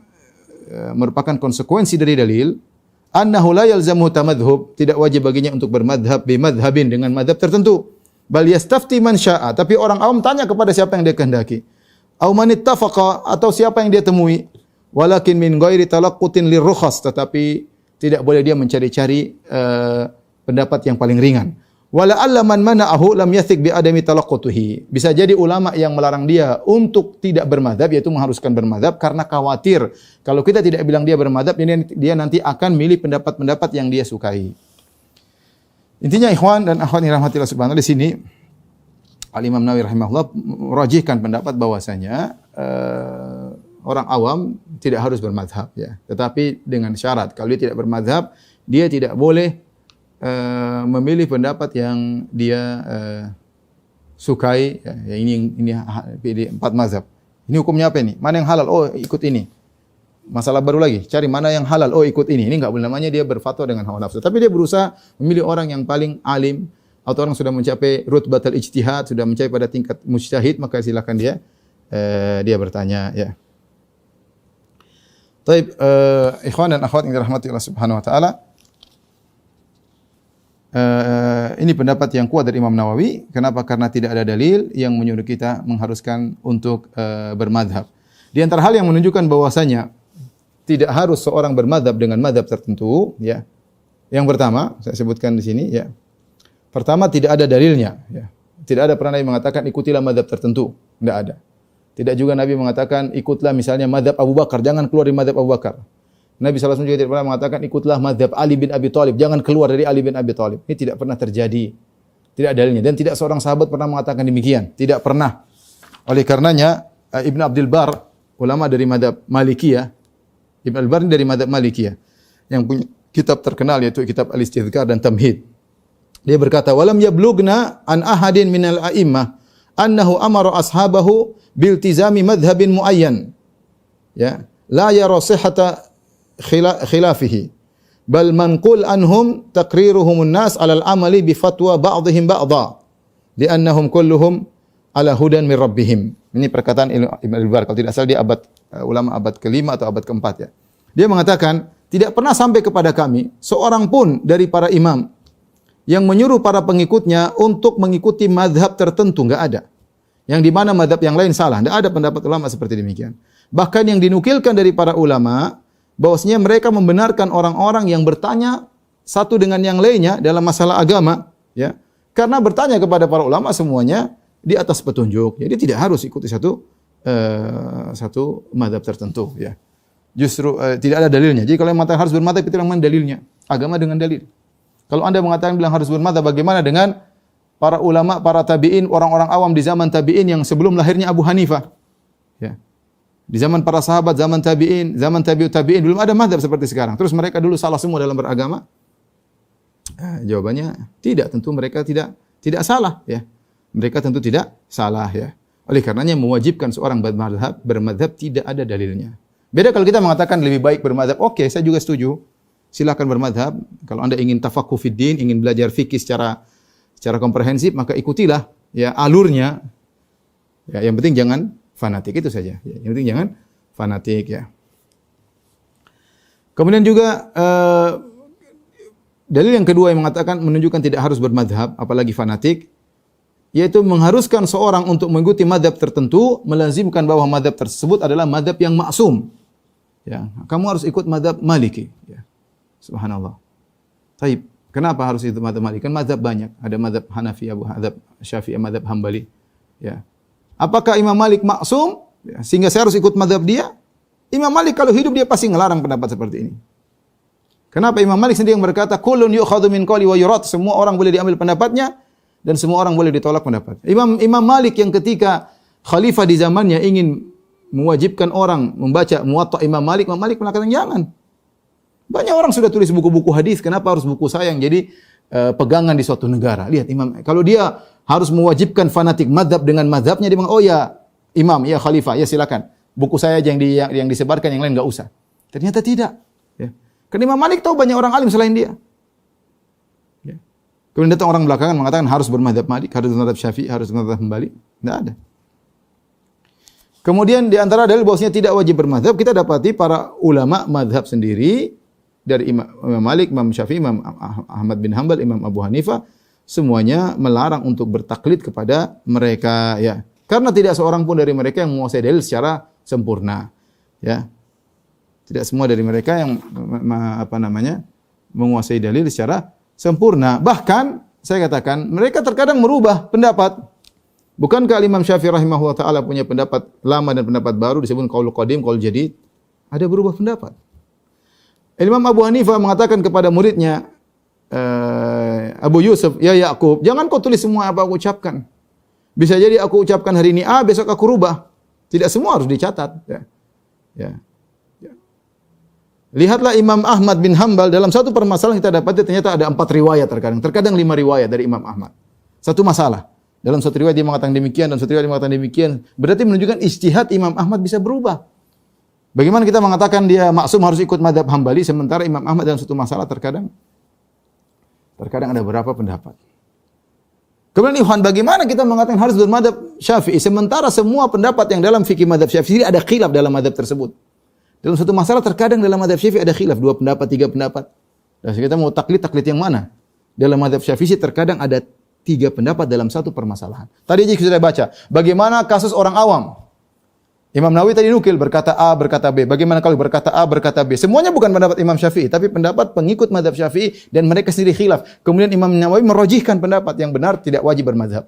merupakan konsekuensi dari dalil, annahu la yalzamu tamadzhub, tidak wajib baginya untuk bermadzhab bi madzhabin, dengan madzhab tertentu. Bal yastafti man syaa, tapi orang awam tanya kepada siapa yang dia kehendaki. Au man ittafaqa, atau siapa yang dia temui. Walakin min ghairi talaqqutin lirrukhas, tetapi tidak boleh dia mencari-cari pendapat yang paling ringan. Wala alla man mana'ahu lam yathik bi adami talaqqutuhi. Bisa jadi ulama yang melarang dia untuk tidak bermadzhab, yaitu mengharuskan bermadzhab karena khawatir kalau kita tidak bilang dia bermadzhab, dia nanti akan milih pendapat-pendapat yang dia sukai. Intinya ikhwan dan akhwat yang rahmatillah subhanahu di sini Al-Imam Nawawi rahimahullah merajihkan pendapat bahwasanya orang awam tidak harus bermadzhab ya. Tetapi dengan syarat, kalau dia tidak bermadzhab, dia tidak boleh memilih pendapat yang dia sukai ya, ini empat mazhab. Ini hukumnya apa ini? Mana yang halal? Oh, ikut ini. Masalah baru lagi, cari mana yang halal. Oh, ikut ini. Ini enggak boleh, namanya dia berfatwa dengan hawa nafsu. Tapi dia berusaha memilih orang yang paling alim atau orang sudah mencapai rutbatul ijtihad, sudah mencapai pada tingkat mujtahid, maka silakan dia bertanya ya. Taib, ikhwan dan akhwat yang dirahmati Allah Subhanahu wa taala. Ini pendapat yang kuat dari Imam Nawawi. Kenapa? Karena tidak ada dalil yang menyuruh kita mengharuskan untuk bermadhab. Di antara hal yang menunjukkan bahwasanya tidak harus seorang bermadhab dengan madhab tertentu, ya. Yang pertama, saya sebutkan di sini, ya. Pertama, tidak ada dalilnya, ya. Tidak ada pernah Nabi mengatakan ikutilah madhab tertentu, tidak ada. Tidak juga Nabi mengatakan ikutlah misalnya madhab Abu Bakar, jangan keluar dari madhab Abu Bakar. Nabi SAW juga tidak pernah mengatakan ikutlah madhab Ali bin Abi Thalib, jangan keluar dari Ali bin Abi Thalib. Ini tidak pernah terjadi. Tidak ada dalilnya. Dan tidak seorang sahabat pernah mengatakan demikian. Tidak pernah. Oleh karenanya, Ibn Abdul Bar, ulama dari madhab Malikiyah, Ibn Abdul Bar ini dari madhab Malikiyah, yang punya kitab terkenal yaitu kitab Al-Istidhkar dan Tamhid. Dia berkata, "Walam yablugna an ahadin minal a'immah annahu amara ashabahu biltizami madhhabin muayyan." Ya, la yara sihhata khilafihi. Bal manqul anhum taqriruhumun nas 'ala al-amali bi fatwa ba'dihim ba'dha. Li'annahum kulluhum ala hudan min rabbihim. Ini perkataan Ibn Al-Bar, kalau tidak salah dia ulama abad ke-5 atau abad ke-4 ya. Dia mengatakan, tidak pernah sampai kepada kami seorang pun dari para imam yang menyuruh para pengikutnya untuk mengikuti madhab tertentu, enggak ada. Yang di mana madhab yang lain salah, enggak ada pendapat ulama seperti demikian. Bahkan yang dinukilkan dari para ulama, bahwasanya mereka membenarkan orang-orang yang bertanya satu dengan yang lainnya dalam masalah agama, ya. Karena bertanya kepada para ulama semuanya di atas petunjuk. Jadi tidak harus ikuti satu madhab tertentu, ya. Justru tidak ada dalilnya. Jadi kalau yang mengatakan harus bermadhab itu memang dalilnya. Agama dengan dalil. Kalau Anda mengatakan bilang harus bermadhab, bagaimana dengan para ulama, para tabi'in, orang-orang awam di zaman tabi'in yang sebelum lahirnya Abu Hanifah? Ya. Di zaman para sahabat, zaman tabi'in, zaman tabi'ut tabi'in belum ada madhab seperti sekarang. Terus mereka dulu salah semua dalam beragama? Jawabannya tidak. Tentu mereka tidak salah, ya. Mereka tentu tidak salah, ya. Oleh karenanya mewajibkan seorang bermadhab tidak ada dalilnya. Beda kalau kita mengatakan lebih baik bermadhab, oke, saya juga setuju. Silakan bermadhab. Kalau Anda ingin tafakuh fid din, ingin belajar fikih secara komprehensif, maka ikutilah ya alurnya. Ya, yang penting jangan fanatik, itu saja. Ya, yang penting jangan fanatik, ya. Kemudian juga dalil yang kedua yang mengatakan menunjukkan tidak harus bermadhab, apalagi fanatik, yaitu mengharuskan seorang untuk mengikuti madhab tertentu, melazimkan bahwa madhab tersebut adalah madhab yang maksum. Ya, kamu harus ikut madhab Maliki. Ya. Subhanallah. Taib. Kenapa harus itu madhab Maliki? Kan madhab banyak. Ada madhab Hanafi, madhab Syafi'i, madhab Hambali. Ya. Apakah Imam Malik maksum? Ya, sehingga saya harus ikut madhab dia? Imam Malik kalau hidup dia pasti ngelarang pendapat seperti ini. Kenapa Imam Malik sendiri yang berkata, "Kullun yu'khadhu min qawli wa yurad." Semua orang boleh diambil pendapatnya dan semua orang boleh ditolak pendapat. Imam Malik yang ketika khalifah di zamannya ingin mewajibkan orang membaca Muwatta Imam Malik mengatakan jangan. Banyak orang sudah tulis buku-buku hadis, kenapa harus buku saya yang jadi pegangan di suatu negara? Lihat kalau dia harus mewajibkan fanatik madhab dengan madhabnya, dia bilang, oh ya imam, ya khalifah, ya silakan. Buku saya aja yang disebarkan, yang lain enggak usah. Ternyata tidak. Ya. Karena Imam Malik tahu banyak orang alim selain dia. Ya. Kemudian datang orang belakangan mengatakan harus bermadhab Malik, harus bermadhab Syafi'i, harus bermadhab Hambali. Tidak ada. Kemudian di antara dalil bahwasanya tidak wajib bermadhab, kita dapati para ulama madhab sendiri, dari Imam Malik, Imam Syafi'i, Imam Ahmad bin Hanbal, Imam Abu Hanifah, semuanya melarang untuk bertaklid kepada mereka, ya. Karena tidak seorang pun dari mereka yang menguasai dalil secara sempurna, ya. Tidak semua dari mereka yang menguasai dalil secara sempurna. Bahkan saya katakan mereka terkadang merubah pendapat. Bukankah Imam Syafi'i rahimahullah taala punya pendapat lama dan pendapat baru disebut qaul qadim, qaul jadid? Ada berubah pendapat. Imam Abu Hanifah mengatakan kepada muridnya Abu Yusuf, ya Ya'qub, jangan kau tulis semua apa aku ucapkan. Bisa jadi aku ucapkan hari ini A, besok aku rubah. Tidak semua harus dicatat. Ya. Ya. Ya. Lihatlah Imam Ahmad bin Hanbal dalam satu permasalahan kita dapati ternyata ada 4 riwayat terkadang 5 riwayat dari Imam Ahmad. Satu masalah. Dalam satu riwayat dia mengatakan demikian, dan satu riwayat dia mengatakan demikian. Berarti menunjukkan ijtihad Imam Ahmad bisa berubah. Bagaimana kita mengatakan dia maksum harus ikut madhab Hambali, sementara Imam Ahmad dalam satu masalah terkadang ada berapa pendapat. Kemudian Ikhwan, bagaimana kita mengatakan harus bermadhab Syafi'i, sementara semua pendapat yang dalam fikih madhab Syafi'i ada khilaf dalam madhab tersebut. Dalam satu masalah terkadang dalam madhab Syafi'i ada khilaf, 2 pendapat, 3 pendapat. Dan kita mau taklid yang mana? Dalam madhab Syafi'i terkadang ada 3 pendapat dalam satu permasalahan. Tadi aja kita sudah baca, bagaimana kasus orang awam. Imam Nawawi tadi nukil berkata A, berkata B. Bagaimana kalau berkata A, berkata B? Semuanya bukan pendapat Imam Syafi'i, tapi pendapat pengikut madhab Syafi'i dan mereka sendiri khilaf. Kemudian Imam Nawawi merojihkan pendapat yang benar tidak wajib bermadhab.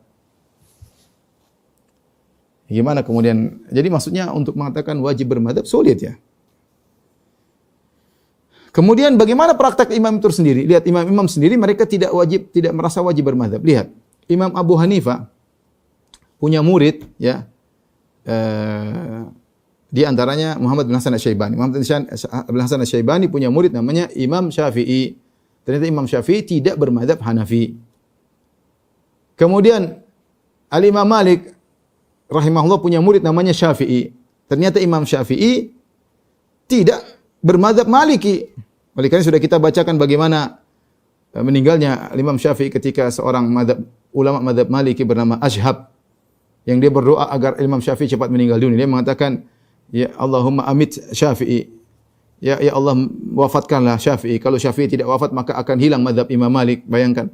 Gimana kemudian? Jadi maksudnya untuk mengatakan wajib bermadhab sulit ya. Kemudian bagaimana praktek imam itu sendiri? Lihat imam-imam sendiri mereka tidak merasa wajib bermadhab. Lihat, Imam Abu Hanifah punya murid ya. Di antaranya Muhammad bin Hasan Asy-Syaibani. Muhammad bin Hasan Asy-Syaibani punya murid namanya Imam Syafi'i. Ternyata Imam Syafi'i tidak bermadhab Hanafi. Kemudian Al-Imam Malik rahimahullah punya murid namanya Syafi'i. Ternyata Imam Syafi'i tidak bermadhab Maliki. Oleh karena sudah kita bacakan bagaimana meninggalnya Imam Syafi'i ketika seorang ulama madhab Maliki bernama Ashhab yang dia berdoa agar Imam Syafi'i cepat meninggal dunia. Dia mengatakan, ya Allahumma amit Syafi'i. Ya Allah, wafatkanlah Syafi'i. Kalau Syafi'i tidak wafat maka akan hilang mazhab Imam Malik. Bayangkan.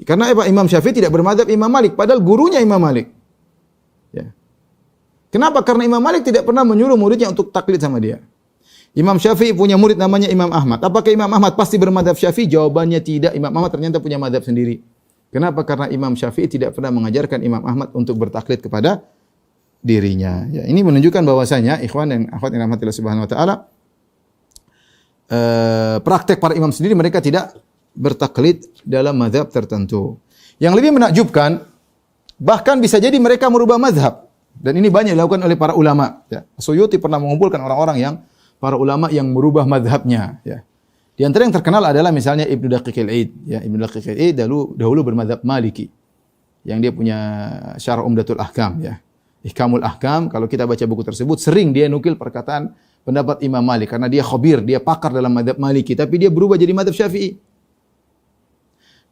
Karena Imam Syafi'i tidak bermadzhab Imam Malik, padahal gurunya Imam Malik. Ya. Kenapa? Karena Imam Malik tidak pernah menyuruh muridnya untuk taklid sama dia. Imam Syafi'i punya murid namanya Imam Ahmad. Apakah Imam Ahmad pasti bermadzhab Syafi'i? Jawabannya tidak. Imam Ahmad ternyata punya madzhab sendiri. Kenapa? Karena Imam Syafi'i tidak pernah mengajarkan Imam Ahmad untuk bertaklid kepada dirinya. Ya, ini menunjukkan bahwasanya ikhwan dan akhwat yang rahmatillah subhanahu wa taala, praktek para imam sendiri mereka tidak bertaklid dalam mazhab tertentu. Yang lebih menakjubkan, bahkan bisa jadi mereka merubah mazhab. Dan ini banyak dilakukan oleh para ulama. Ya. Suyuti pernah mengumpulkan orang-orang para ulama yang merubah mazhabnya. Ya. Di antara yang terkenal adalah misalnya Ibnu Daqiq al-Aid. Ya, Ibnu Daqiq al-Aid dahulu bermazhab Maliki. Yang dia punya Syarah Umdatul Ahkam. Ya. Ihkamul Ahkam, kalau kita baca buku tersebut, sering dia nukil perkataan pendapat Imam Malik. Karena dia khabir, dia pakar dalam mazhab Maliki. Tapi dia berubah jadi mazhab Syafi'i.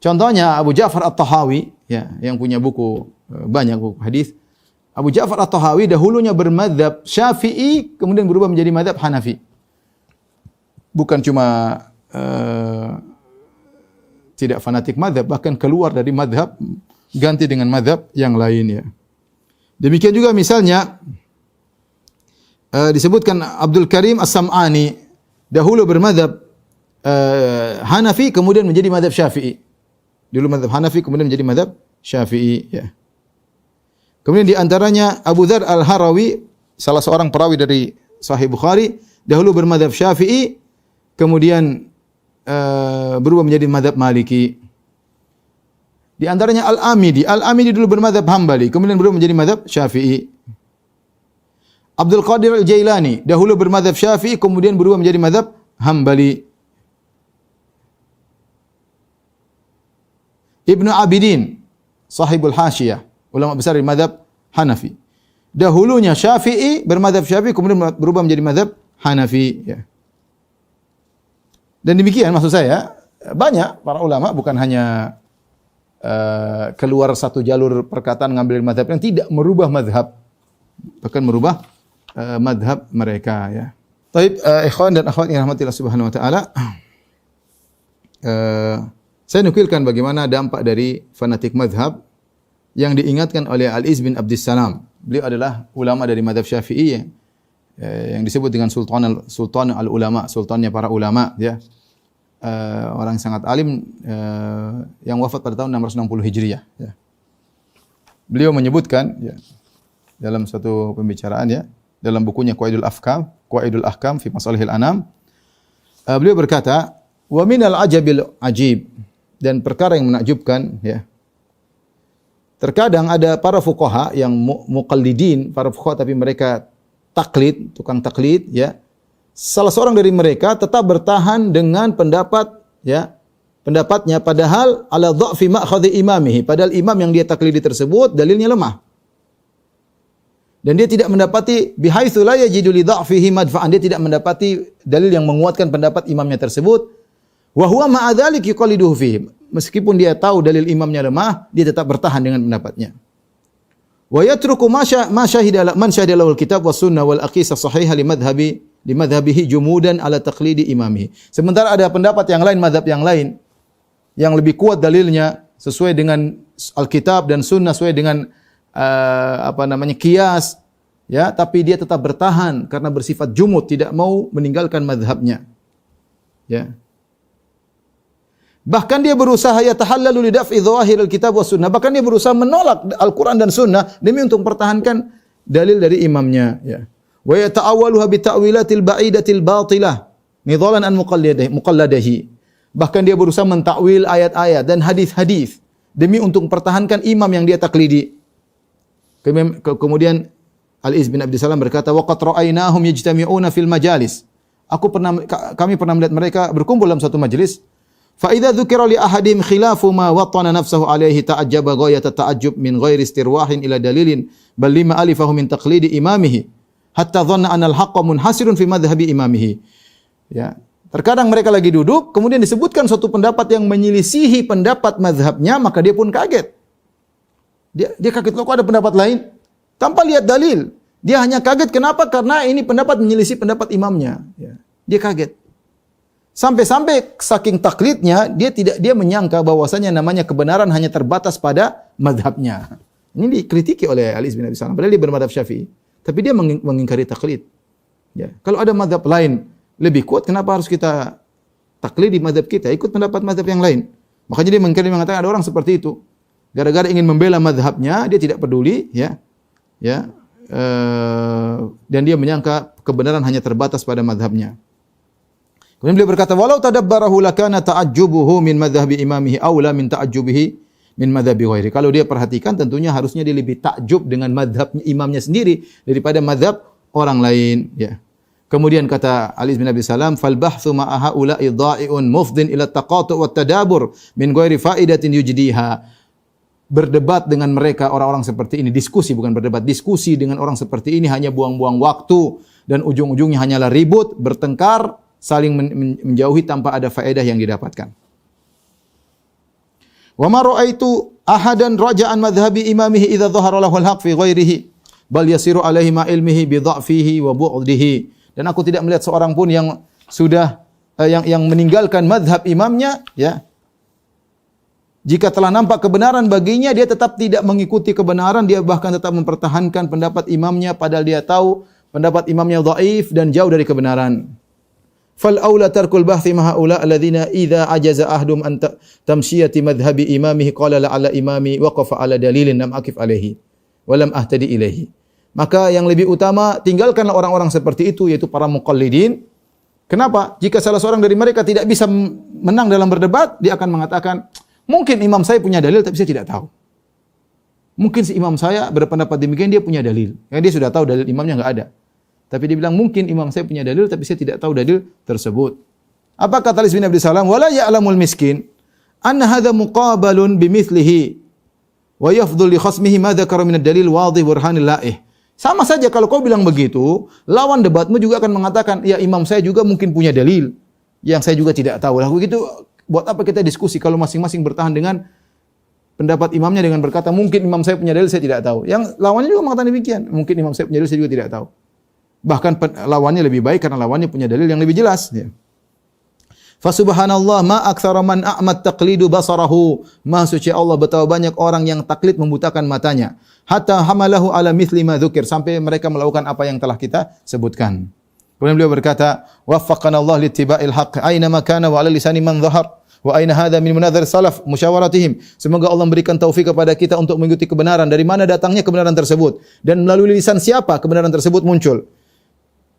Contohnya Abu Ja'far At-Tahawi, ya, yang punya buku banyak buku hadis. Abu Ja'far At-Tahawi dahulunya bermadzhab Syafi'i, kemudian berubah menjadi madzhab Hanafi. Bukan cuma tidak fanatik madzhab, bahkan keluar dari madzhab, ganti dengan madzhab yang lain, ya. Demikian juga misalnya disebutkan Abdul Karim As-Sam'ani dahulu bermadzhab Hanafi, kemudian menjadi madzhab Syafi'i. Dulu madzhab Hanafi, kemudian menjadi madzhab Syafi'i, ya. Kemudian di antaranya Abu Dzar Al-Harawi, salah seorang perawi dari Sahih Bukhari, dahulu bermadzhab Syafi'i, kemudian berubah menjadi madzhab Maliki. Di antaranya Al-Amidi dulu bermadzhab Hambali, kemudian berubah menjadi madzhab Syafi'i. Abdul Qadir Al-Jailani dahulu bermadzhab Syafi'i, kemudian berubah menjadi madzhab Hambali. Ibnu Abidin, sahibul Hasyiyah, ulama besar di madzhab Hanafi. Dahulunya Syafi'i, bermadzhab Syafi'i, kemudian berubah menjadi madzhab Hanafi, ya. Dan demikian maksud saya, banyak para ulama bukan hanya keluar satu jalur perkataan ngambil mazhab yang tidak merubah mazhab, bahkan merubah mazhab mereka, ya. Baik, ikhwan dan akhwat yang rahmatillah subhanahu wa taala, saya nukilkan bagaimana dampak dari fanatik mazhab yang diingatkan oleh Al-Iz bin Abdissalam. Beliau adalah ulama dari mazhab Syafi'i yang disebut dengan Sultan al-Ulama, sultannya para ulama, ya. Orang sangat alim yang wafat pada tahun 660 Hijriah, ya. Beliau menyebutkan, ya, dalam satu pembicaraan, ya, dalam bukunya Qawaidul Ahkam fi Masalihil Anam, beliau berkata, wa minal ajabil ajib, dan perkara yang menakjubkan, ya, terkadang ada para fuqaha yang muqallidin, para fuqaha tapi mereka taklid, tukang taklid, ya. Salah seorang dari mereka tetap bertahan dengan pendapat, ya, pendapatnya, padahal ala dha'fi ma'khadhi imamihi, padahal imam yang dia taklidi tersebut dalilnya lemah. Dan dia tidak mendapati bihaitsu la yajidu li dha'fihi madfa'an, dia tidak mendapati dalil yang menguatkan pendapat imamnya tersebut. Wa huwa ma'a dzalik yuqalliduhu fihi. Meskipun dia tahu dalil imamnya lemah, dia tetap bertahan dengan pendapatnya. Wa yatruku ma syahida man syahida lahu al-kitab was sunnah wal aqisah sahihah li madhhabihi jumudan ala taqlidi imamihi. Sementara ada pendapat yang lain, mazhab yang lain yang lebih kuat dalilnya sesuai dengan Alkitab dan sunnah, sesuai dengan qiyas, ya, tapi dia tetap bertahan karena bersifat jumud, tidak mau meninggalkan mazhabnya, ya. Bahkan dia berusaha yatahallalu li daf'i dhawahiril kitab was sunnah, bahkan dia berusaha menolak Al-Qur'an dan sunnah demi untuk mempertahankan dalil dari imamnya, ya. Wa yata'awwaluha bi ta'wilatil ba'idatil batilah nidhalan an muqalladihi. Bahkan dia berusaha mentakwil ayat-ayat dan hadis-hadis demi untuk mempertahankan imam yang dia taklidi. Kemudian Al-Iz bin Abdissalam berkata, wa qad ra'ainahum yajtami'una fil majalis. Kami pernah melihat mereka berkumpul dalam satu majelis. Fa idza dzukira li ahadim khilafu ma wattana nafsahu alaihi ta'ajjaba ghayata ta'ajjub min ghairi istirwahin ila dalilin bal lima alifahu min taqlidi imamihi hatta dhanna anna al-haqqa munhasirun fi madhhabi imamihi. Ya, terkadang mereka lagi duduk, kemudian disebutkan suatu pendapat yang menyelisihi pendapat mazhabnya, maka dia pun kaget. Dia kaget, loh kok ada pendapat lain? Tanpa lihat dalil. Dia hanya kaget, kenapa? Karena ini pendapat menyelisih pendapat imamnya. Ya. Dia kaget. Sampai-sampai saking taklidnya, dia menyangka bahwasanya namanya kebenaran hanya terbatas pada madhabnya. Ini dikritiki oleh Ali bin Abi Salam. Padahal dia bermadhab Syafi'i. Tapi dia mengingkari taklid. Ya. Kalau ada madhab lain lebih kuat, kenapa harus kita taklid di madhab kita? Ikut pendapat madhab yang lain. Makanya dia mengatakan ada orang seperti itu. Gara-gara ingin membela madhabnya, dia tidak peduli. Dan dia menyangka kebenaran hanya terbatas pada madhabnya. Kemudian beliau berkata, walau tadabbarahu lakana ta'ajjubuhu min madhhabi imamihi aula min ta'ajjubihi min madhhabi ghairi. Kalau dia perhatikan, tentunya harusnya dia lebih takjub dengan madhabnya imamnya sendiri daripada madhab orang lain. Ya. Kemudian kata Ali bin Abi Salam, fal bahthu ma'a haula'i dha'i'un mufdin ila taqatu' wat tadabur min ghairi faidatin yujdiha. Berdebat dengan mereka orang-orang seperti ini, diskusi bukan berdebat, diskusi dengan orang seperti ini hanya buang-buang waktu dan ujung-ujungnya hanyalah ribut, bertengkar, saling menjauhi tanpa ada faedah yang didapatkan. Wa ma ra'aitu ahadan raja'an madhhabi imamihi idza dhahara lahu al-haq fi ghairihi bal yasiru alaihi ma ilmihi bi dha'fihi wa bu'dihi. Dan aku tidak melihat seorang pun yang sudah yang meninggalkan madhab imamnya, ya. Jika telah nampak kebenaran baginya, dia tetap tidak mengikuti kebenaran, dia bahkan tetap mempertahankan pendapat imamnya padahal dia tahu pendapat imamnya dhaif dan jauh dari kebenaran. Fal aula tarkul bahthi ma haula alladziina idza ajaza ahdum an tamshiyati madhhabi imamihi qala la ala imami waqafa ala dalilin lam akif alaihi wa lam ahtadi ilaihi. Maka yang lebih utama, tinggalkanlah orang-orang seperti itu, yaitu para muqallidin. Kenapa? Jika salah seorang dari mereka tidak bisa menang dalam berdebat, dia akan mengatakan, mungkin imam saya punya dalil tapi saya tidak tahu. Mungkin si imam saya berpendapat demikian, dia punya dalil. Yang dia sudah tahu dalil imamnya enggak ada. Tapi dia bilang, mungkin imam saya punya dalil, tapi saya tidak tahu dalil tersebut. Apa kata Ali bin Abi Salam? Wala ya'lamul miskin, anna hadha muqabalun bimithlihi, wa yafdhul li khasmihi ma dzakara min ad-dalil wadhih burhanil la'ih. Sama saja kalau kau bilang begitu, lawan debatmu juga akan mengatakan, ya imam saya juga mungkin punya dalil, yang saya juga tidak tahu. Lah begitu, buat apa kita diskusi kalau masing-masing bertahan dengan pendapat imamnya dengan berkata, mungkin imam saya punya dalil, saya tidak tahu. Yang lawannya juga mengatakan demikian, mungkin imam saya punya dalil, saya juga tidak tahu. Bahkan lawannya lebih baik karena lawannya punya dalil yang lebih jelas. Ya. Fa subhanallah ma aktsara man a'mat taqlidu basarahu. Maha suci Allah, betapa banyak orang yang taklid membutakan matanya. Hatta hamalahu ala mithli ma dzukir, sampai mereka melakukan apa yang telah kita sebutkan. Kemudian beliau berkata, waffaqana Allah littiba'il haqq aina ma kana wa ala lisani man dhahar. Wa aina hadha min munadzir salaf musyawaratihim. Semoga Allah memberikan taufik kepada kita untuk mengikuti kebenaran. Dari mana datangnya kebenaran tersebut dan melalui lisan siapa kebenaran tersebut muncul.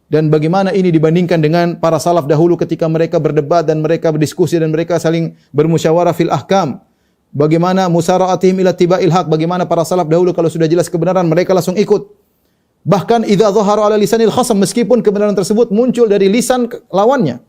Dan bagaimana ini dibandingkan dengan para salaf dahulu ketika mereka berdebat dan mereka berdiskusi dan mereka saling bermusyawarah fil ahkam. Bagaimana musara'atihim ila tibail haq, bagaimana para salaf dahulu kalau sudah jelas kebenaran mereka langsung ikut. Bahkan idza dhahara ala lisanil khasam, meskipun kebenaran tersebut muncul dari lisan lawannya.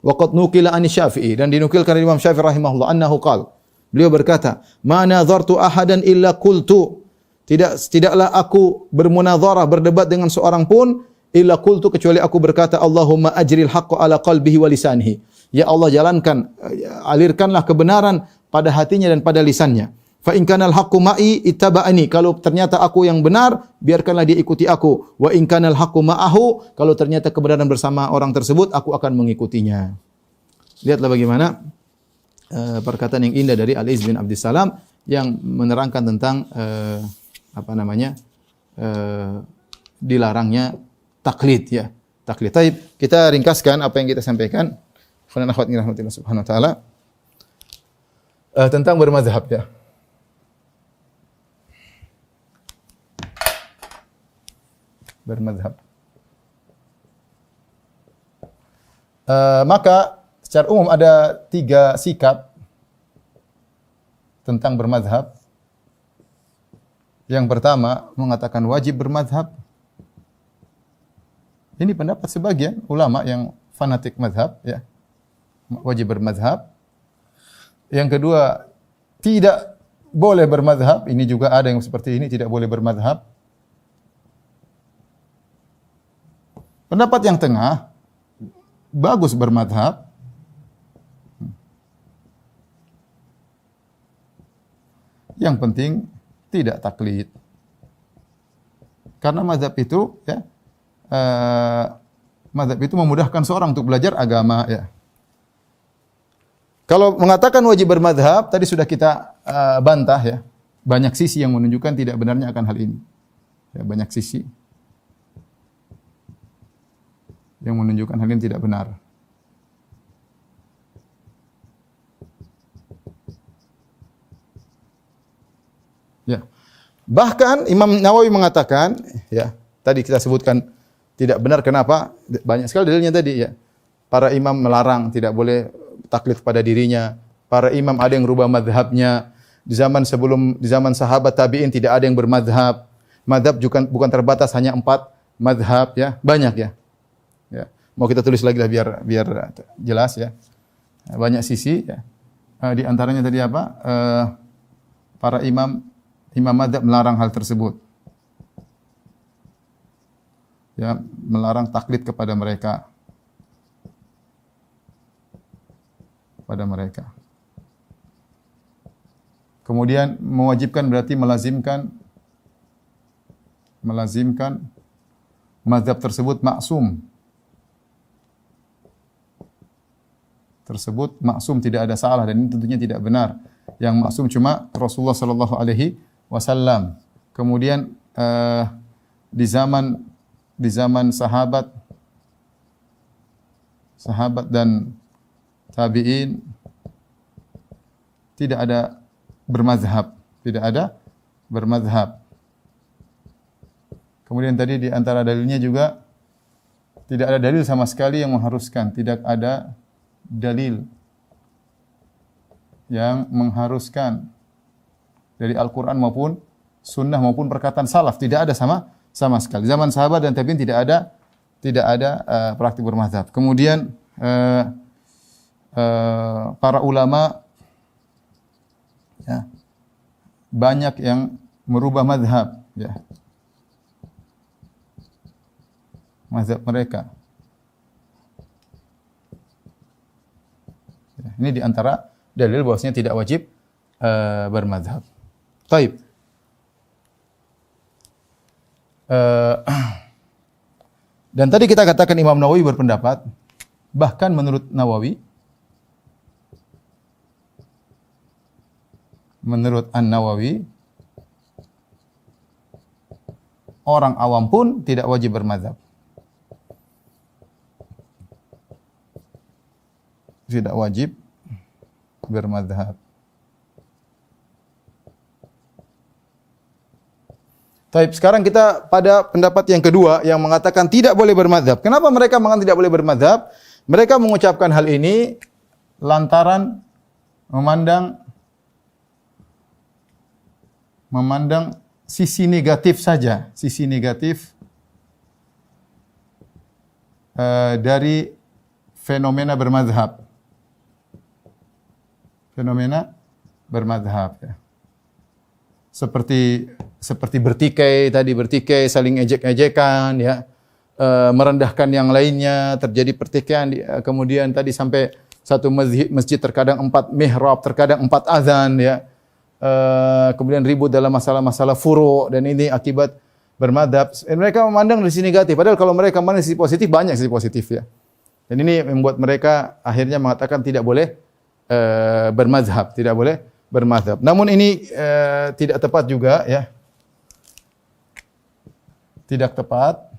Waqad nuqila an Syafi'i, dan dinukilkan dari Imam Syafi'i rahimahullah annahu qala, beliau berkata, "Ma nadhartu ahadan illa qultu." Tidaklah aku bermunadharah, berdebat dengan seorang pun illa qultu, kecuali aku berkata, Allahumma ajril haqqa ala qalbihi wa lisanihi. Ya Allah, jalankan, alirkanlah kebenaran pada hatinya dan pada lisannya. Fa in kana al-haqqu ma'i ittaba'ani. Kalau ternyata aku yang benar, biarkanlah dia ikuti aku. Wa in kana al-haqqu ma'ahu. Kalau ternyata kebenaran bersama orang tersebut, aku akan mengikutinya. Lihatlah bagaimana perkataan yang indah dari Ali bin Abdus Salam yang menerangkan tentang dilarangnya taklid, ya. Taklid. Baik, kita ringkaskan apa yang kita sampaikan. Khana akhwat rahmatillah subhanahu wa taala. Tentang bermazhab, ya. Bermazhab. Maka secara umum ada 3 sikap tentang bermazhab. Yang pertama mengatakan wajib bermazhab. Ini pendapat sebagian ulama yang fanatik mazhab, ya. Wajib bermazhab. Yang kedua, tidak boleh bermazhab. Ini juga ada yang seperti ini, tidak boleh bermazhab. Pendapat yang tengah, bagus bermazhab. Yang penting tidak taklid. Karena mazhab itu ya mazhab itu memudahkan seorang untuk belajar agama ya. Kalau mengatakan wajib bermadzhab tadi sudah kita bantah ya. Banyak sisi yang menunjukkan tidak benarnya akan hal ini. Ya, banyak sisi yang menunjukkan hal ini tidak benar. Ya. Bahkan Imam Nawawi mengatakan, ya, tadi kita sebutkan tidak benar kenapa? Banyak sekali dalilnya tadi ya. Para imam melarang tidak boleh taklid pada dirinya. Para imam ada yang rubah mazhabnya. Di zaman sahabat tabi'in tidak ada yang bermazhab. Mazhab bukan terbatas hanya 4 mazhab ya, banyak ya. Ya. Mau kita tulis lagi lah biar jelas ya. Banyak sisi ya. Di antaranya tadi apa? Para imam mazhab melarang hal tersebut. Ya, melarang taklid kepada mereka. Kemudian mewajibkan berarti melazimkan mazhab tersebut maksum. Tidak ada salah dan ini tentunya tidak benar. Yang maksum cuma Rasulullah sallallahu alaihi wasallam. Kemudian di zaman sahabat dan tabi'in tidak ada bermazhab. Kemudian tadi di antara dalilnya juga tidak ada dalil sama sekali yang mengharuskan, tidak ada dalil yang mengharuskan dari Al-Qur'an maupun sunnah maupun perkataan salaf, tidak ada sama sekali. Zaman sahabat dan tabi'in tidak ada praktik bermazhab. Kemudian para ulama ya, banyak yang merubah mazhab ya. Mazhab mereka. Ya, ini di antara dalil bahwasanya tidak wajib bermazhab. Taib. Dan tadi kita katakan Imam Nawawi berpendapat, bahkan menurut An-Nawawi, orang awam pun tidak wajib bermazhab. Tidak wajib bermazhab. Taib, sekarang kita pada pendapat yang kedua yang mengatakan tidak boleh bermazhab. Kenapa mereka mengatakan tidak boleh bermazhab? Mereka mengucapkan hal ini lantaran memandang sisi negatif saja, sisi negatif dari fenomena bermazhab. Ya. Seperti bertikai, saling ejek-ejekan, ya, merendahkan yang lainnya, terjadi pertikaian, kemudian tadi sampai satu masjid terkadang 4 mihrab, terkadang 4 azan, ya, kemudian ribut dalam masalah-masalah furu, dan ini akibat bermadzhab. Mereka memandang dari sisi negatif, padahal kalau mereka memandang sisi positif, banyak sisi positif ya. Dan ini membuat mereka akhirnya mengatakan tidak boleh bermadzhab, tidak boleh bermadzhab. Namun ini tidak tepat juga ya. Tidak tepat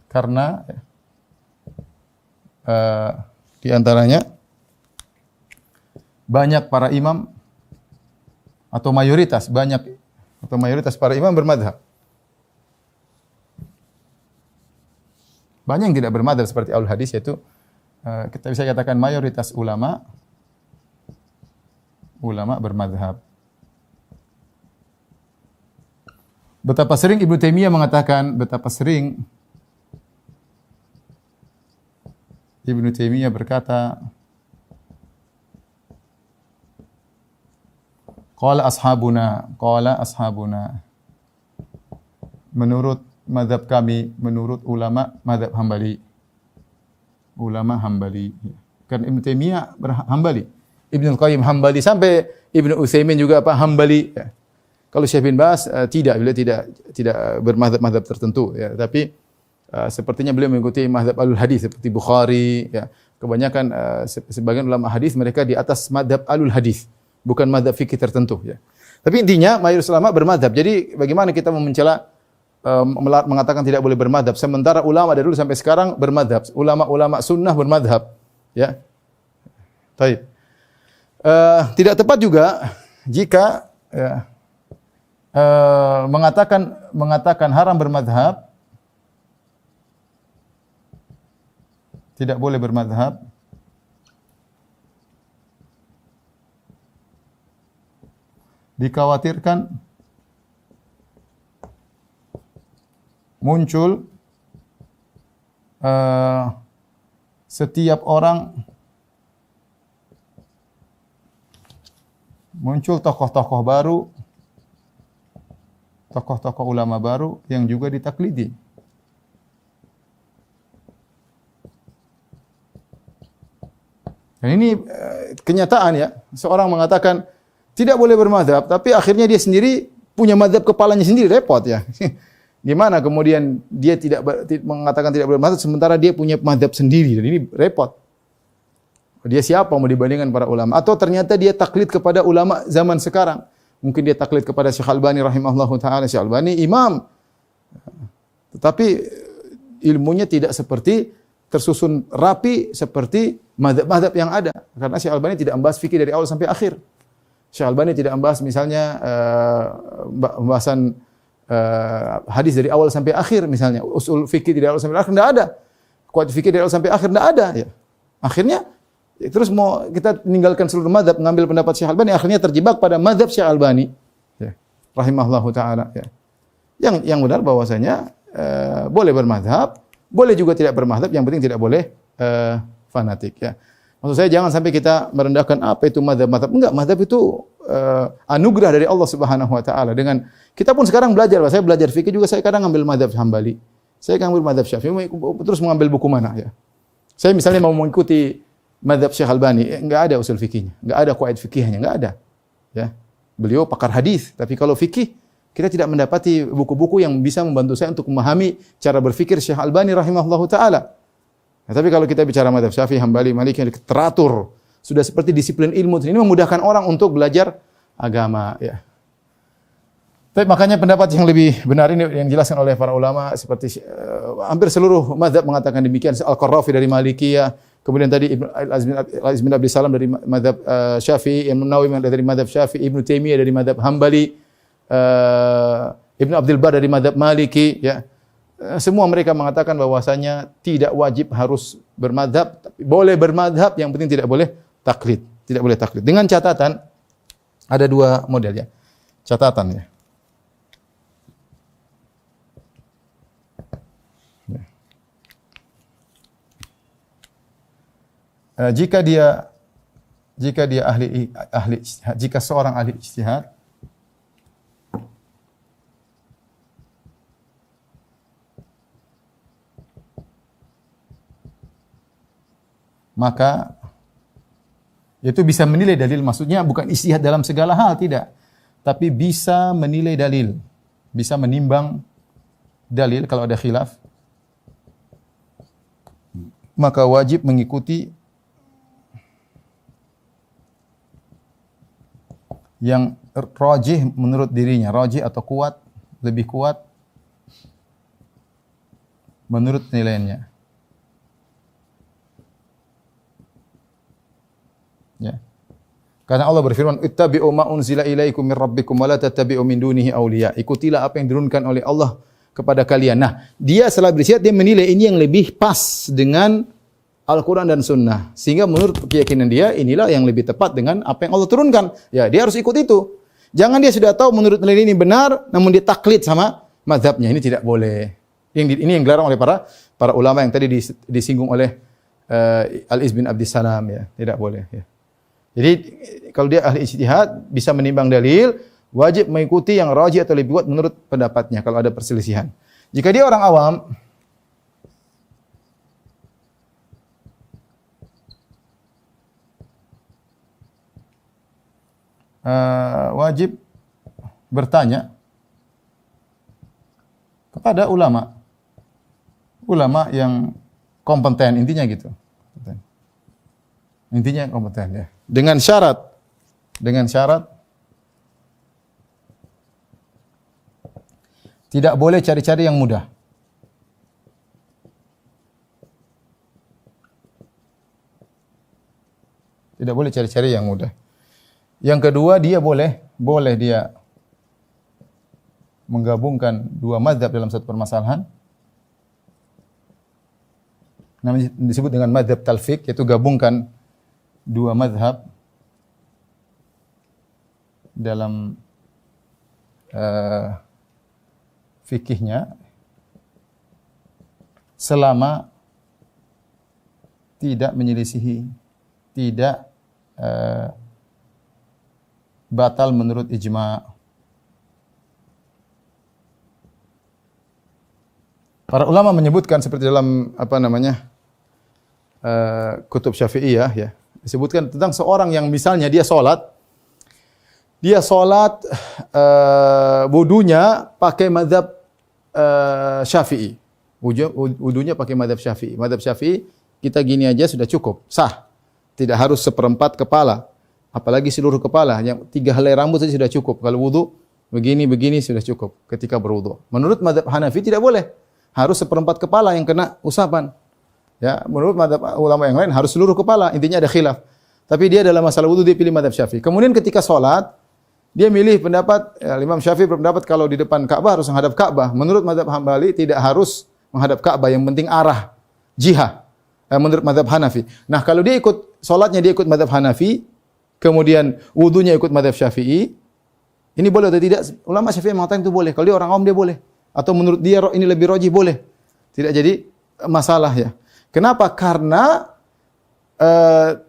karena di antaranya banyak para imam atau mayoritas para imam bermadzhab. Banyak yang tidak bermadzhab seperti ahlul hadis, yaitu kita bisa katakan mayoritas ulama bermadzhab. Betapa sering Ibnu Taimiyah mengatakan, Ibnu Taimiyah berkata, qala ashabuna, menurut mazhab kami, menurut ulama mazhab Hambali. Kan Ibnu Taimiyah Hambali. Ibnu Qayyim Hambali sampai Ibnu Utsaimin juga apa Hambali. Ya. Kalau Syekh bin Baz tidak, beliau tidak bermadzhab tertentu ya, tapi sepertinya beliau mengikuti mazhab Ahlul Hadis seperti Bukhari ya. Kebanyakan sebagian ulama hadis mereka di atas mazhab Ahlul Hadis, bukan mazhab fikih tertentu ya. Tapi intinya mayoritas ulama bermadzhab. Jadi bagaimana kita mau mencela mengatakan tidak boleh bermadzhab sementara ulama dari dulu sampai sekarang bermadzhab. Ulama-ulama sunnah bermadzhab ya. Baik. Tidak tepat juga jika ya, mengatakan haram bermadzhab, tidak boleh bermadzhab dikhawatirkan muncul setiap orang muncul tokoh-tokoh baru, tokoh-tokoh ulama baru yang juga ditaklidi. Dan ini kenyataan ya. Seorang mengatakan tidak boleh bermadzhab, tapi akhirnya dia sendiri punya mazhab kepalanya sendiri, repot ya. Gimana kemudian dia mengatakan tidak boleh bermadzhab sementara dia punya mazhab sendiri, dan ini repot. Dia siapa mau dibandingkan para ulama? Atau ternyata dia taklid kepada ulama zaman sekarang. Mungkin dia taklid kepada Syekh Albani rahimahullahu taala. Syekh Albani imam. Tetapi ilmunya tidak seperti tersusun rapi seperti mazhab-mazhab yang ada. Karena Syekh Albani tidak membahas fikih dari awal sampai akhir. Syekh Albani tidak membahas misalnya pembahasan hadis dari awal sampai akhir misalnya. Usul fikih dari awal sampai akhir tidak ada. Qawaid fikih dari awal sampai akhir tidak ada ya. Akhirnya terus mau kita meninggalkan seluruh mazhab, mengambil pendapat Syekh Albani, akhirnya terjebak pada mazhab Syekh Albani, ya, rahimahullahu taala. Ya. Yang benar bahwasanya boleh bermazhab, boleh juga tidak bermazhab, yang penting tidak boleh fanatik. Ya. Maksud saya jangan sampai kita merendahkan apa itu mazhab-mazhab. Enggak, mazhab itu anugerah dari Allah Subhanahu wa taala. Dengan kita pun sekarang belajar, saya belajar fikih juga saya kadang ngambil mazhab Hambali. Saya kadang ngambil mazhab Syafi'i, terus mengambil buku mana ya. Saya misalnya mau mengikuti mazhab Syekh Albani, enggak ada usul fikihnya, enggak ada qawaid fikihnya, enggak ada. Ya. Beliau pakar hadis, tapi kalau fikih kita tidak mendapati buku-buku yang bisa membantu saya untuk memahami cara berfikir Syekh Albani rahimahullahu taala. Nah, tapi kalau kita bicara mazhab Syafi'i, Hambali, Maliki yang teratur, sudah seperti disiplin ilmu, ini memudahkan orang untuk belajar agama ya. Tapi makanya pendapat yang lebih benar ini yang dijelaskan oleh para ulama seperti hampir seluruh mazhab mengatakan demikian. Al-Qarrafi dari Malikiyah, kemudian tadi Al-Izz bin Abdul Salam dari mazhab Syafi'i, Imam Nawawi dari mazhab Syafi'i, Ibnu Taimiyah dari mazhab Hambali, Ibnu Abdul Bar dari mazhab Maliki ya. Semua mereka mengatakan bahwasanya tidak wajib harus bermadzhab, tapi boleh bermadzhab, yang penting tidak boleh taklid, tidak boleh taklid. Dengan catatan ada dua model ya. Catatan ya. Jika dia jika seorang ahli ijtihad maka itu bisa menilai dalil, maksudnya bukan ijtihad dalam segala hal, tidak, tapi bisa menilai dalil, bisa menimbang dalil kalau ada khilaf, maka wajib mengikuti yang rajih menurut dirinya, rajih atau kuat, lebih kuat menurut nilainya. Ya. Karena Allah berfirman, "Ittabi'u ma unzila ilaikum min rabbikum wa la tattabi'u min dunihi awliya." Ikutilah apa yang diturunkan oleh Allah kepada kalian. Nah, dia setelah bersihat dia menilai ini yang lebih pas dengan Al-Quran dan Sunnah. Sehingga menurut keyakinan dia, inilah yang lebih tepat dengan apa yang Allah turunkan. Ya, dia harus ikut itu. Jangan dia sudah tahu menurut nilai ini benar, namun dia taklid sama mazhabnya. Ini tidak boleh. Ini yang dilarang oleh para ulama yang tadi disinggung oleh Al-Izz bin Abdul Salam. Ya. Tidak boleh. Ya. Jadi, kalau dia ahli ijtihad, bisa menimbang dalil, wajib mengikuti yang rajih atau lebih kuat menurut pendapatnya kalau ada perselisihan. Jika dia orang awam, wajib bertanya kepada ulama. Ulama yang kompeten, intinya gitu. Intinya kompeten ya. Dengan syarat tidak boleh cari-cari yang mudah. Tidak boleh cari-cari yang mudah. Yang kedua, dia boleh dia menggabungkan dua mazhab dalam satu permasalahan. Namanya disebut dengan mazhab talfiq, yaitu gabungkan dua mazhab dalam fikihnya selama tidak menyelisihi, tidak batal menurut ijma'. Para ulama menyebutkan seperti dalam kutub Syafi'iyah ya, disebutkan tentang seorang yang misalnya dia sholat wudunya pakai mazhab Syafi'i. Wudunya pakai mazhab Syafi'i. Mazhab Syafi'i kita gini aja sudah cukup, sah. Tidak harus seperempat kepala, apalagi seluruh kepala. Yang 3 helai rambut saja sudah cukup. Kalau wudu begini sudah cukup ketika berwudu. Menurut mazhab Hanafi tidak boleh, harus seperempat kepala yang kena usapan. Ya, menurut mazhab ulama yang lain harus seluruh kepala. Intinya ada khilaf. Tapi dia dalam masalah wudu dia pilih mazhab Syafi'i. Kemudian ketika sholat dia milih pendapat Imam Syafi'i berpendapat kalau di depan Ka'bah harus menghadap Ka'bah. Menurut mazhab Hambali tidak harus menghadap Ka'bah, yang penting arah jihah. Menurut mazhab Hanafi. Nah, kalau dia ikut salatnya dia ikut mazhab Hanafi, kemudian wudunya ikut mazhab Syafi'i, ini boleh atau tidak? Ulama Syafi'i mengatakan itu boleh. Kalau dia orang awam dia boleh. Atau menurut dia ini lebih rajih boleh. Tidak jadi masalah ya. Kenapa? Karena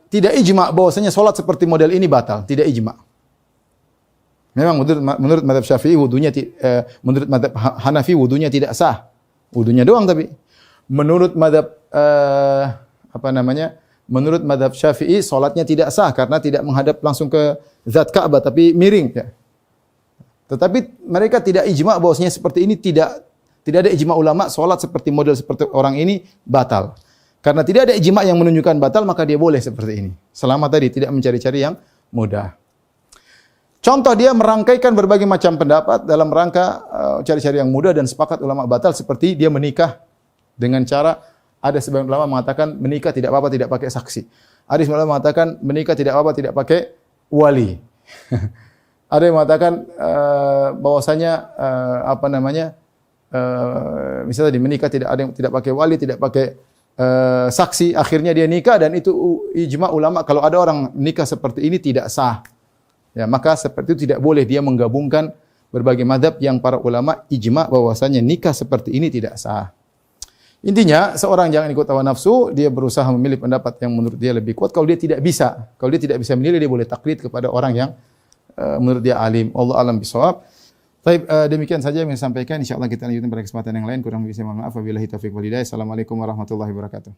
tidak ijma' bahwasanya salat seperti model ini batal, tidak ijma'. Memang menurut mazhab Syafi'i wudunya menurut mazhab Hanafi wudunya tidak sah. Wudunya doang tapi menurut mazhab menurut mazhab Syafi'i salatnya tidak sah karena tidak menghadap langsung ke zat Ka'bah tapi miring ya. Tetapi mereka tidak ijma' bahwasanya seperti ini, tidak ada ijma' ulama salat seperti model seperti orang ini batal. Karena tidak ada ijma' yang menunjukkan batal, maka dia boleh seperti ini. Selama tadi tidak mencari-cari yang mudah. Contoh dia merangkaikan berbagai macam pendapat dalam rangka cari-cari yang mudah dan sepakat ulama batal, seperti dia menikah dengan cara, ada sebagian ulama mengatakan menikah tidak apa-apa tidak pakai saksi. Ada sebagian ulama mengatakan menikah tidak apa-apa tidak pakai wali. Ada yang mengatakan bahwasanya misalnya di menikah tidak ada yang tidak pakai wali, tidak pakai saksi, akhirnya dia nikah dan itu ijma' ulama kalau ada orang nikah seperti ini tidak sah. Ya, maka seperti itu tidak boleh dia menggabungkan berbagai mazhab yang para ulama ijma' bahwasanya nikah seperti ini tidak sah. Intinya seorang jangan ikut hawa nafsu, dia berusaha memilih pendapat yang menurut dia lebih kuat. Kalau dia tidak bisa menilai, dia boleh taklid kepada orang yang menurut dia alim. Allah alam bisawab. Baik, demikian saja yang saya sampaikan. Insyaallah kita lanjutkan pada kesempatan yang lain. Kurang lebih saya mohon maaf. Wabillahi taufiq wal hidayah. Assalamualaikum warahmatullahi wabarakatuh.